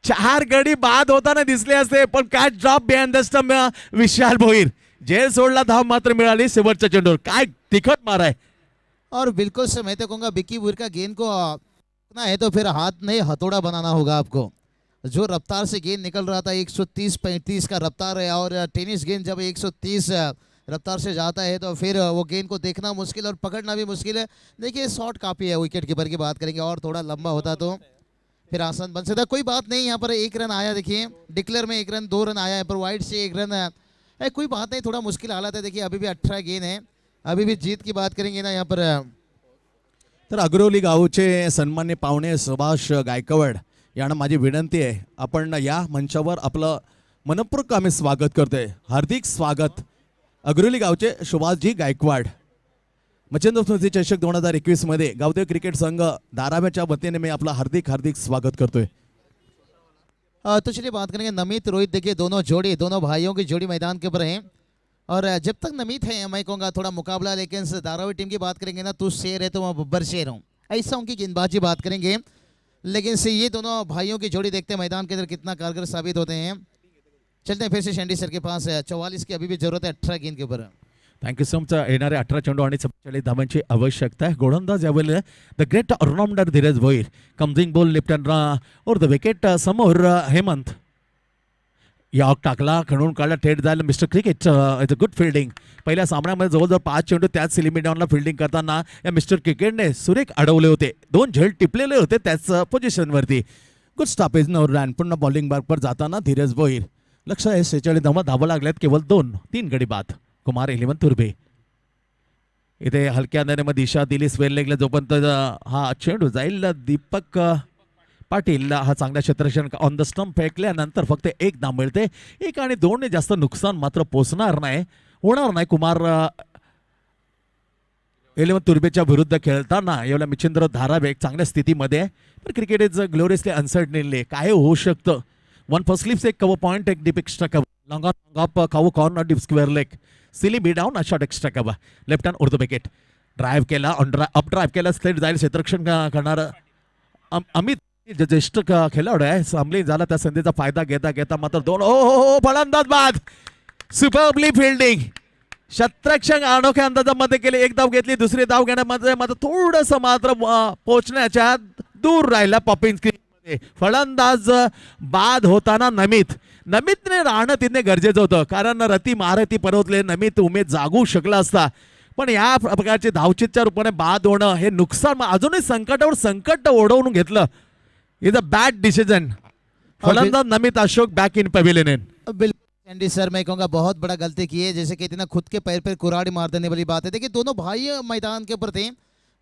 Speaker 1: 4 गडी बाद होताना दिसले असते पण काय drop behind the stump Vishal Bhoir जेल सोडला धाव मात्र मिळाली शेवटच्या चेंडूवर. काय तिखट मार आहे.
Speaker 2: और बिल्कुल से मैं तो कहूँगा विक्की बुर का गेंद को ना है तो फिर हाथ नहीं हथौड़ा बनाना होगा आपको. जो रफ्तार से गेंद निकल रहा था 130-35 का रफ्तार है और टेनिस गेंद जब 130 रफ्तार से जाता है तो फिर वो गेंद को देखना मुश्किल और पकड़ना भी मुश्किल है. देखिए शॉट काफ़ी है. विकेट कीपर की बात करेंगे और थोड़ा लंबा होता तो फिर आसान बन सकता. कोई बात नहीं यहाँ पर 1 रन आया. देखिए डिक्लेयर में 1 रन 2 रन आया है पर वाइड से 1 रन है. कोई बात नहीं थोड़ा मुश्किल हालत है. देखिए अभी भी 18 गेंद है. अभी भी जीत की बात करेंगे ना यहाँ पर
Speaker 1: तर अग्रोली गावचे सन्मान्य पाहुणे सुभाष गायकवाड यांना माझी विनंती आहे आपण या मंचावर आपलं मनपूर्वक आम्ही स्वागत करतोय. हार्दिक स्वागत अग्रोली गावचे सुभाषजी गायकवाड. मच्छिंद्र स्मृती चषक 2021 मध्ये गावदेव क्रिकेट संघ धाराव्याच्या वतीने मी आपलं हार्दिक हार्दिक स्वागत करतोय.
Speaker 2: तो चलिए बात करेंगे नमित रोहित. देखिए दोनों भाइयों की जोड़ी मैदान के ऊपर है और जब तक नमित है मैं कहूँगा थोड़ा मुकाबला. लेकिन धारावी टीम की बात करेंगे ना तू शेर है तो मैं बब्बर शेर हूँ ऐसा उनकी गेंदबाजी बात करेंगे. लेकिन से ये दोनों भाइयों की जोड़ी देखते हैं मैदान के अंदर कितना कारगर साबित होते हैं. चलते हैं फिर से शेंडी सर के पास. 44 की अभी भी जरूरत है 18 गेंद के ऊपर.
Speaker 1: Thank you so much. येणारे 18 चेंडू आणि 44 धावांची आवश्यकता आहे. गोलंदाज यावेळी the great allrounder Dheeraj Bhoir coming ball left hand और द विकेट समोर हेमंत यॉक टाकला खणून काढला थेट जायला mister cricket it's a good fielding. पहिल्या सामन्यामध्ये जवळजवळ 5 चेंडू त्याच सिलिमी डाऊनला फिल्डिंग करताना या मिस्टर क्रिकेटने सुरेख अडवले होते. 2 झेल टिपलेले होते त्याच पोझिशनवरती. Good stoppage no run. पुन्हा बॉलिंग बारपर जाताना धीरज भोईर लक्ष आहे 46 धावा लागल्यात केवळ 2-3 गडी बाद. कुमार 11 तुर्भे इथे हलक्या अंदाने दिशा दिली स्क्वेअर लेगला जोपर्यंत हा चेंडू जाईल दीपक पाटील हा चांगल्या क्षेत्ररक्षण ऑन द स्टंप फेकल्यानंतर फक्त 1 धाव मिळते. 1 आणि 2 ने जास्त नुकसान मात्र पोचणार नाही होणार नाही. कुमार 11 तुर्बेच्या विरुद्ध खेळताना एवढ्या मिचिंद्र धारावे एक चांगल्या स्थितीमध्ये आहे. पण क्रिकेट इज ग्लोरियसली अनसर्टनली काय होऊ शकतं. 1 फॉर स्लिप्स एक कव्हर पॉइंट एक deep extra cover long off cover corner deep square leg silly बी down shot extra cover left hand उर्दू विकेट ड्राईव्ह केला अप ड्राईव्ह केला स्ट्रेट जाईल क्षेत्ररक्षण करणार अमित ज्येष्ठ खेळाडू आहे. सामली झाला त्या संधीचा फायदा घेता घेता मात्र 2 फलंदाज बाद. सुपरबली फिल्डिंग क्षेत्ररक्षण अनोख्या अंदाजामध्ये केले. 1 धाव घेतली दुसरी धाव घेण्यामध्ये मात्र थोडंसं मात्र पोहोचण्याच्या दूर राहिला पॉपिंग स्क्रीनमध्ये. फलंदाज बाद होताना नमितने राहणं तिथे गरजेचं होतं कारण रती महारथी परवतले नमित उमेद जागू शकला असता. पण या प्रकारचे धावचितच्या रूपाने बाद होणं हे नुकसान अजूनही संकटावर संकट ओढवून घेतलं. Is a bad decision. फलंदाज Namit Ashok back in pavilion.
Speaker 2: बिल्कुल एंडी सर मैं कहूँगा बहुत बड़ा गलती की है. जैसे कहते हैं ना खुद के पैर पर कुराड़ी मार देने वाली बात है. देखिए दोनों भाई मैदान के ऊपर थे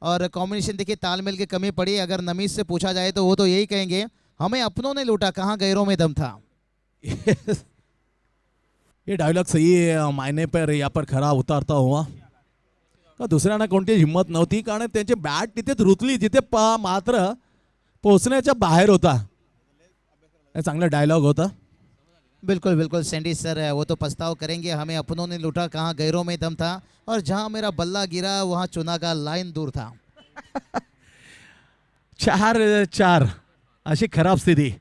Speaker 2: और कॉम्बिनेशन देखिए तालमेल की कमी पड़ी. अगर नमित से पूछा जाए तो वो तो यही कहेंगे हमें अपनों ने लूटा कहाँ गैरों में दम था.
Speaker 1: ये डायलॉग सही मायने पर या पर खरा उतारता हुआ का दुसऱ्यांना कोणती हिंमत नव्हती कारण त्यांची बॅट तिथेच रुतली जिथे मात्र पोहोचण्याच्या बाहेर होता. हे चांगला डायलॉग होता.
Speaker 2: बिल्कुल बिल्कुल सैंडी सर वो तो पछताव करेंगे हमें अपनों ने लूटा कहाँ गैरों में दम था और जहाँ मेरा बल्ला गिरा वहाँ चुना का लाइन दूर था.
Speaker 1: 4-4 अशी खराब स्थिती.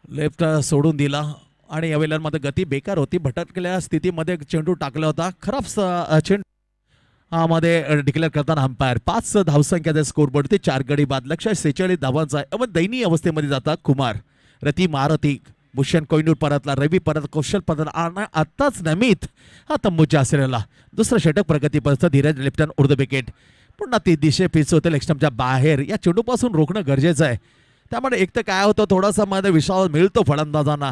Speaker 1: लेफ्ट सोडून दिला आणि यावेळेला मध्ये गती बेकार होती. भटकलेल्या स्थितीमध्ये चेंडू टाकला होता. खराब चेंडू मध्ये डिक्लेअर करताना अंपायर 5 धावसंख्याचा स्कोरबोर्ड ते 4 गडी बाद. लक्ष 46 धावांचा आहे. दयनीय अवस्थेमध्ये जातात कुमार. रती महारथी भूषण कोयनूर परतला रवी परत कौशल परत आणि आत्ताच नमित हा तंबूच्या आश्रयाला. दुसरं षटक प्रगती परत धीरज लेफ्ट हँड उर्दू विकेट पुन्हा ती दिशे पिच होते लेग स्टंपच्या बाहेर. या चेंडूपासून रोखणं गरजेचं आहे. त्यामुळे एक तर काय होतं थोडासा मध्ये विश्वास मिळतो फलंदाजांना.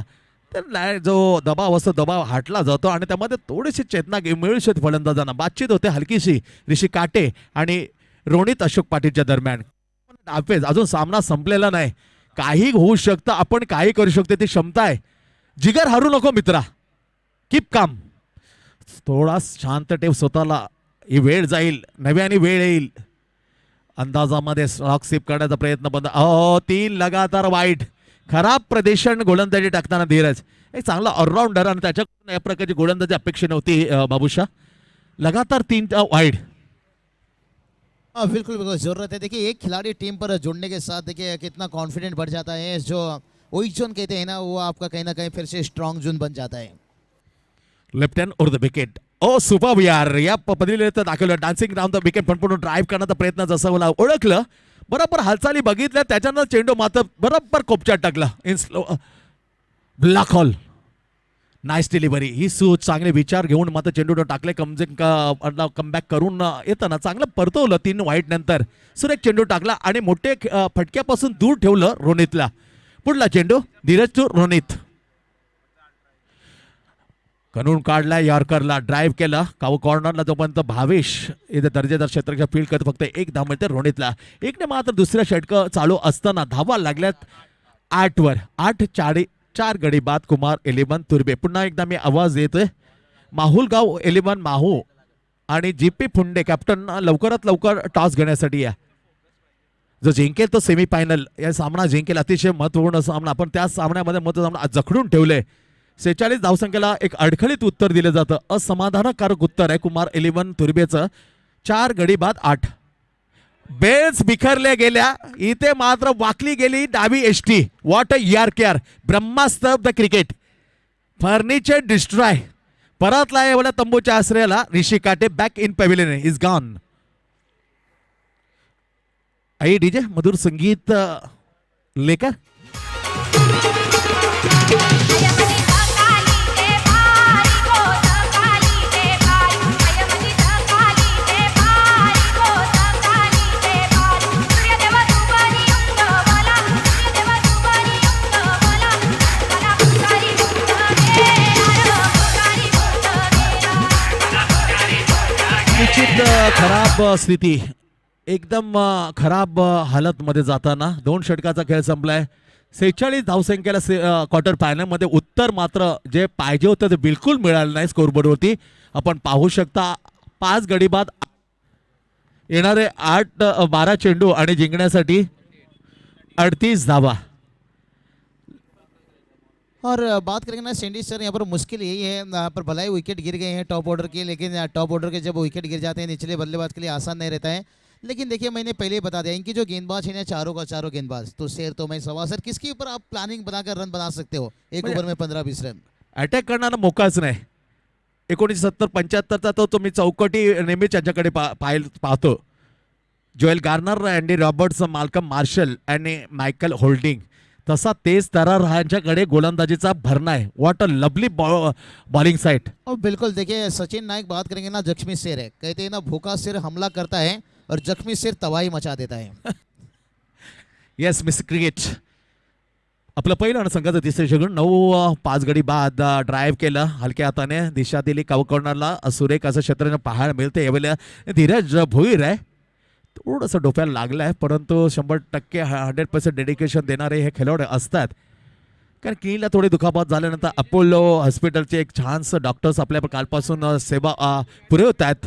Speaker 1: तर जो दबाव असतो दबाव हाटला जातो आणि त्यामध्ये थोडीशी चेतना मिळू शकते फलंदाजांना. बातचीत होते हलकीशी ऋषी काटे आणि रोनित अशोक पाटीलच्या दरम्यान. डाफेज अजून सामना संपलेला नाही. काही होऊ शकतं. आपण काही करू शकतो ती क्षमता आहे. जिगर हरू नको मित्रा. Keep calm. थोडा शांत ठेव स्वतःला. ही वेळ जाईल, नव्याने वेळ येईल. अंदाजामध्ये स्ट्रोक स्वीप करण्याचा प्रयत्न बंद. 3 लगातार वाईट. खराब प्रदर्शन गोलंदाजी टाकताना धीरज. एक चांगला ऑलराऊंडर आणि त्याच्याकडून या प्रकारची गोलंदाजी अपेक्षा नव्हती बाबूशा. लगातार 3 वाईट.
Speaker 2: हाँ बिल्कुल बिल्कुल जरूरत है. देखिए एक खिलाड़ी टीम पर जुड़ने के साथ देखिए कितना कॉन्फिडेंट बढ़ जाता है. जो वीक जोन कहते हैं ना वो आपका कहीं ना कहीं फिर से स्ट्रॉन्ग जोन बन जाता है.
Speaker 1: Left hand over the wicket. Oh super यार. या पद्धतीने तर दाखवलं डान्सिंग राऊंड द विकेट पण ड्राईव्ह करण्याचा प्रयत्न जसं मला ओळखलं. बरोबर हालचाली बघितल्या त्याच्यानं चेंडू मात्र बरोबर कोपच्यात टाकला. In slow black hole. Nice delivery. ही चांगले विचार घेऊन मात्र चेंडू टाकले. कमबॅक करून येताना चांगलं परतवलं. 3 वाईट नंतर सुरेख चेंडू टाकला आणि मोठे फटक्यापासून दूर ठेवलं रोनितला. पुढला चेंडू धीरज टू रोनित. करून काढला. यॉर्करला ड्राईव्ह केला. कॉर्नरला जोपर्यंत भावेश इथे दर्जेदार क्षेत्रक्षण फील्ड करत फक्त 1 धाव मिळते रोनितला. एकने मात्र दुसऱ्या षटक चालू असताना धावा लागल्यात 8 वर. 4 गडी बाद कुमार 11 तुर्बे. पुन्हा एकदा मी आवाज देतोय. माहुलगाव 11 माहू आणि जीपी फुंडे कॅप्टन लवकरात लवकर टॉस घेण्यासाठी या. जो जिंकेल तो सेमीफायनल. या सामना जिंकेल. अतिशय महत्वपूर्ण सामना. आपण त्या सामन्यामध्ये महत्त्वाचा जखडून ठेवले. 46 धावसंख्येला एक अडखळीत उत्तर दिलं जातं. असमाधानकारक उत्तर आहे कुमार 11 तुर्बेचं. 4 गडी बाद 8. बेल्स बिखरल्या गेल्या. इथे मात्र वाकली गेली डावी एसटी. व्हॉट अ यार Brahmastra the cricket. Furniture destroy. परतला एवढ्या तंबूच्या आश्रयाला. Rishi Kate back in pavilion is gone. आई डीजे मधुर संगीत लेकर. खराब स्थिती. एकदम खराब हालत मध्ये जाताना 2 षटकाचा खेळ संपलाय. 46 धावसंख्येला क्वार्टर फायनल मध्ये उत्तर मात्र जे पाहिजे होतं ते बिलकुल मिळालं नाही. स्कोरबोर्डवरती आपण पाहू शकता 5 गडी बाद. येणारे 12 चेंडू आणि जिंकण्यासाठी 38 धावा.
Speaker 2: और बात करेंगे ना सैंडी सर, यहाँ पर मुश्किल यही है, यहाँ पर भलाई विकेट गिर गए हैं टॉप ऑर्डर के, लेकिन टॉप ऑर्डर के जब विकेट गिर जाते हैं निचले बल्लेबाज के लिए आसान नहीं रहता है. लेकिन देखिए मैंने पहले ही बता दिया इनकी जो गेंदबाज है ना चारों का चारों गेंदबाज तो शेर तो मैं सवा सर किसके ऊपर आप प्लानिंग बनाकर रन बना सकते हो एक ओव्हर में 15-20 रन.
Speaker 1: अटॅक करणारा मोकाच नाही. 1970-75चा तो तुम्ही चौकटी नेहमीच यांच्याकडे पाहतो. Joel Garner, Andy Roberts, Malcolm Marshall आणि मायकल होल्डिंग. तसा तेज तरार यांच्याकडे गोलंदाजीचा भरणा आहे. What a lovely bowling side.
Speaker 2: और बिल्कुल देखिए सचिन नायक बात करेंगे ना जख्मी शेर है, कहते हैं ना भूखा शेर हमला करता है और जख्मी शेर तबाही मचा देता है.
Speaker 1: Yes miss cricket. आपलं पहिलं आणि संघाचं तिसरे षटक 9-5 गडी बाद ड्राईव्ह केलं. हलक्या हाताने दिशा दिली काव कॉर्नरला. सुरेख असं क्षेत्र पाहायला मिळते. यावेळेला धीरज भोईर आहे. थोडंसं डोक्याला लागलं आहे परंतु 100% 100% डेडिकेशन देणारे हे खेळाडू असतात. कारण किनीला थोडी दुखापत झाल्यानंतर अपोलो हॉस्पिटलचे एक छानसं डॉक्टर्स आपल्या कालपासून सेवा पुरवत आहेत.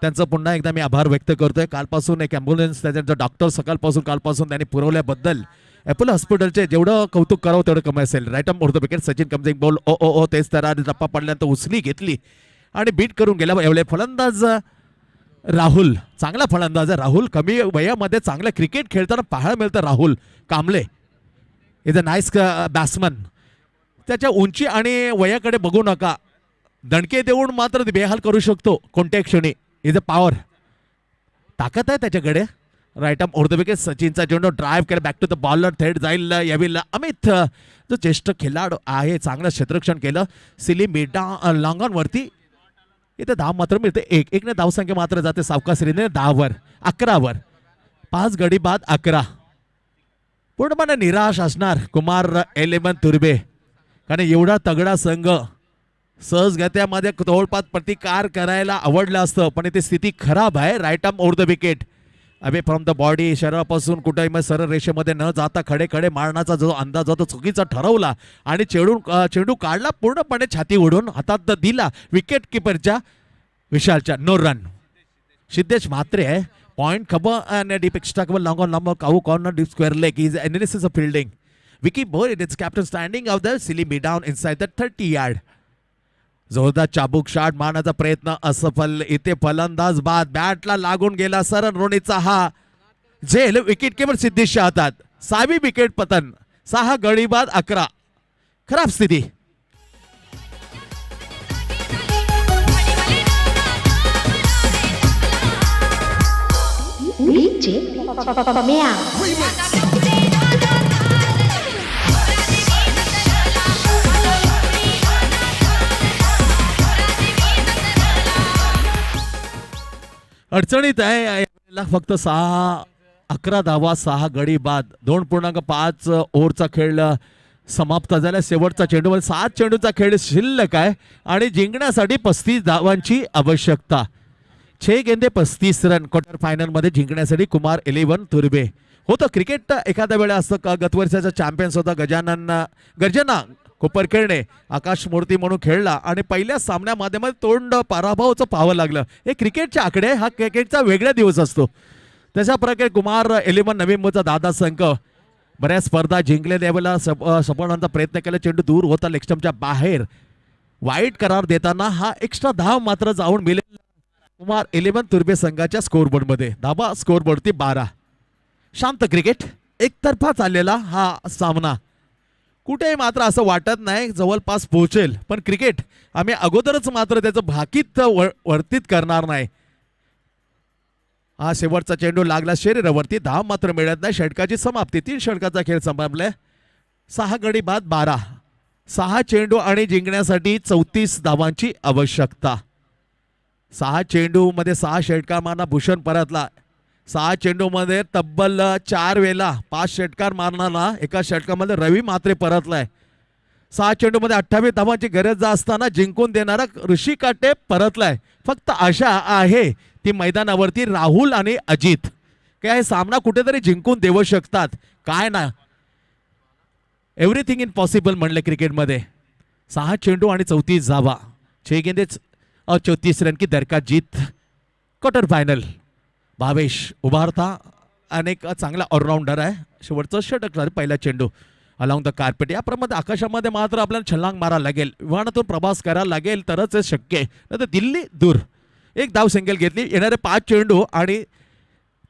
Speaker 1: त्यांचं पुन्हा एकदा मी आभार व्यक्त करतोय. कालपासून एक ॲम्ब्युलन्स त्याच्या डॉक्टर कालपासून त्यांनी पुरवल्याबद्दल अपोलो हॉस्पिटलचे जेवढं कौतुक करावं तेवढं कमी असेल. Right arm over the wicket. Sachin coming ball oh तेच तर टप्पा पडल्यानंतर उचली घेतली आणि बीट करून गेला. एवढे फलंदाज राहुल, चांगला फलंदाज आहे राहुल. कमी वयामध्ये चांगलं क्रिकेट खेळताना पाहायला मिळतं. Rahul Kamble is a nice batsman. त्याच्या उंची आणि वयाकडे बघू नका. दणके देऊन मात्र बेहाल करू शकतो कोणत्याही क्षणी. इज अ पॉवर, ताकद आहे त्याच्याकडे. Right arm over the wicket. सचिनचा चेंडू ड्राईव्ह केला बॅक टू द बॉलर. थेट जाईल यावेळी अमित जो ज्येष्ठ खेळाडू आहे चांगलं क्षेत्ररक्षण केलं. सिली मिडा लॉंगॉनवरती. इथे धाव मात्र मिळते. एकने धावसंख्या मात्र जाते सावकाशरीने 10 11 5 गडी बाद 11. पूर्णपणे निराश असणार कुमार 11 तुर्बे. कारण एवढा तगडा संघ सहजगत्यामध्ये तोडपात प्रतिकार करायला आवडलं असतं पण इथे स्थिती खराब आहे. Right arm over the wicket. Away from the body शरीरापासून कुठेही सरळ रेषेमध्ये न जाता खडे खडे मारण्याचा जो अंदाज होता चुकीचा ठरवला आणि चेंडू काढला पूर्णपणे छाती उडून हातात दिला विकेट किपरच्या विशालच्या. No run. Siddesh Mhatre, point cover and a deep extra cover long on number cow corner deep square leg. His analysis of fielding. Vicky Boyd, its captain standing out there, silly me down inside the 30-yard. जोरदार चाबूक shot मारण्याचा प्रयत्न असफल. इथे फलंदाज बाद बॅटला लागून गेला सरन रोनीचा हा झेल. विकेट किपर सिद्धेशच्या हातात. 6वी विकेट पतन. 6 गडी बाद 11. खराब स्थिती. अडचणीत आहे यावेळेला. फक्त 11 धावा 6 गडी बाद. 2.5 ओव्हरचा खेळ समाप्त झाला. शेवटचा चेंडू 7 चेंडूचा खेळ शिल्लक आहे आणि जिंकण्यासाठी 35 धावांची आवश्यकता. 6 गेंदे 35 रन. क्वार्टर फायनल मध्ये जिंकण्यासाठी कुमार 11 तुर्बे. होतं क्रिकेट एखाद्या वेळा असतं का. गत वर्षाचा चॅम्पियन्स होता गर्जना कोपरखेळणे आकाश मूर्ती म्हणून खेळला आणि पहिल्या सामन्यामध्ये तोंड पराभवाचं पाहावं लागलं. हे क्रिकेटचे आकडे. हा क्रिकेटचा वेगळा दिवस असतो. तशा प्रकारे कुमार 11 नवी मुंबईचा दादा संघ बऱ्याच स्पर्धा जिंकले. त्यावेळेला सफळांचा प्रयत्न केला. चेंडू दूर होता लेगस्टम्पच्या बाहेर. वाईट करार देताना हा एक्स्ट्रा धाव मात्र जाऊन मिळेल कुमार 11 तुर्बे संघाच्या स्कोरबोर्डमध्ये. धाबा स्कोरबोर्डती 12. शांत क्रिकेट. एकतर्फा चाललेला हा सामना. कुठेही मात्र असं वाटत नाही जवळपास पोहोचेल. पण क्रिकेट आम्ही अगोदरच मात्र त्याचं भाकीत वर्तित करणार नाही. हा शेवटचा चेंडू लागला शरीरावरती. धाव मात्र मिळत नाही. षटकाची समाप्ती. 3 षटकाचा खेळ संपलाय. 6 गडी बाद 12. 6 चेंडू आणि जिंकण्यासाठी 34 धावांची आवश्यकता. 6 चेंडू मध्ये 6 षटकार मारणार भूषण परतला. 6 चेंडू मध्ये तब्बल 4 वेळा 5 षटकार मारणारा एका षटकामध्ये रवी मात्रे परतलाय. 6 चेंडू मध्ये 28 धावांची गरज असताना जिंकून देणारा ऋषी काटे परतलाय. फक्त आशा आहे ती मैदानावरती राहुल आणि अजित काय हे सामना कुठेतरी जिंकून देऊ शकतात. काय ना एव्हरीथिंग इन पॉसिबल म्हणले क्रिकेटमध्ये. 6 चेंडू आणि 34 धावा. 6 गेंदे और 34 रन की दरकार जीत. Quarter final. भावेश उभारता अनेक चांगला ऑलराऊंडर आहे. शेवटचं षटक झालं. पहिला चेंडू अलॉंग द कार्पेट. याप्रमाणे आकाशामध्ये मात्र आपल्याला छलांग मारायला लागेल. विमानातून प्रवास करायला लागेल तरच हे शक्य आहे. नाही तर दिल्ली दूर. 1 धाव सिंगल घेतली. येणारे 5 चेंडू आणि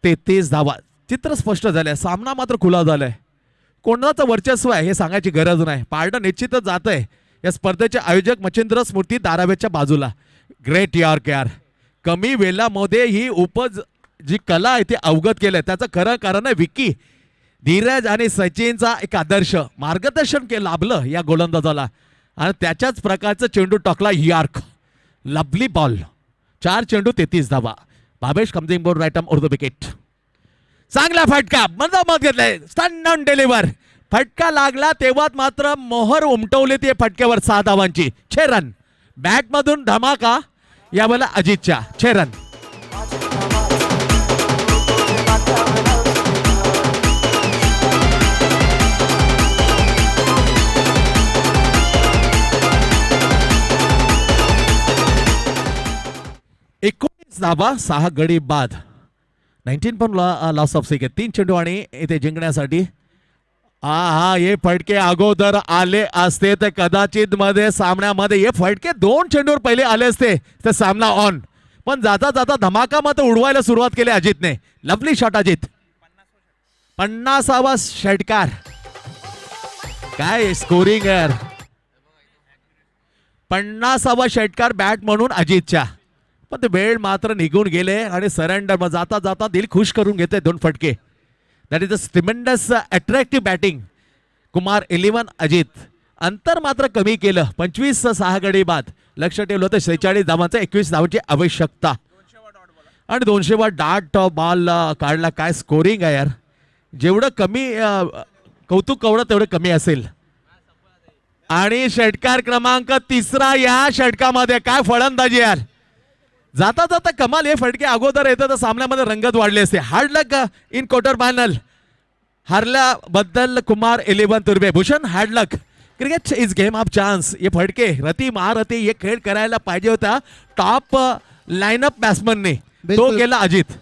Speaker 1: 33 धावा. चित्र स्पष्ट झालंय. सामना मात्र खुला झालाय. कोणाचं वर्चस्व आहे हे सांगायची गरज नाही. पारडं निश्चितच जात आहे. या स्पर्धेचे आयोजक मच्छिंद्र स्मृती धाराव्याच्या बाजूला. ग्रेट यार. कमी वेळामध्ये ही उपज जी कला आहे ती अवगत केलंय. त्याचं खरं कारण आहे विकी धीरज आणि सचिनचा एक आदर्श मार्गदर्शन लाभलं या गोलंदाजाला आणि त्याच्याच प्रकारचं चेंडू टाकला यार्क. Lovely ball. 4 चेंडू 33 धावा. भावेश कमजिंग बोर्ड right arm over the wicket. चांगला फटका मधोमध घेतलाय. Stun down deliver. फटका लागला तेव्हाच मात्र मोहर उमटवली ती फटक्यावर 6 धावांची. 6 रन. बॅट मधून धमाका यावेळेला अजितच्या. 6 रन. धावा 6 गडी बाद. 19 पण लॉस ऑफ सिकेट. 3 चेंडू आणि इथे जिंकण्यासाठी हा हे फटके अगोदर आले असते तर कदाचित मध्ये सामन्यामध्ये हे फटके 2 चेंडूवर पहिले आले असते तर सामना ऑन. पण जाता जाता धमाका मात्र उडवायला सुरुवात केली अजितने. Lovely shot Ajit. 50वा षटकार. काय स्कोरिंग यार. 50वा षटकार बॅट म्हणून अजितच्या. पण ते वेळ मात्र निघून गेले आणि सरेंडर जाता जाता दिल खुश करून घेते 2 फटके. That is a tremendous attractive batting. Kumar 11 Ajit. अंतर मात्र कमी केलं. 25 6 गडी बाद. लक्ष ठेवलं होतं 46 धावांचं 21 धावांची आवश्यकता आणि 200 वा डाट बॉल काढला. काय स्कोरिंग आहे यार. जेवढं कमी कौतुक कवडं तेवढं कमी असेल. आणि षटकार क्रमांक 3 या षटकामध्ये काय फलंदाजी यार. जाता जाता कमाल. हे फटके अगोदर येतं तर सामन्यामध्ये रंगत वाढले असते. Hard luck in quarter final. हारल्याबद्दल कुमार 11 तुर्बे. Bhushan hard luck. Cricket is game of chance. ये फटके रती महारथी ये खेळ करायला पाहिजे होता टॉप लाईनअप बॅट्समनने. तो
Speaker 2: बिल्कुल.
Speaker 1: गेला अजित.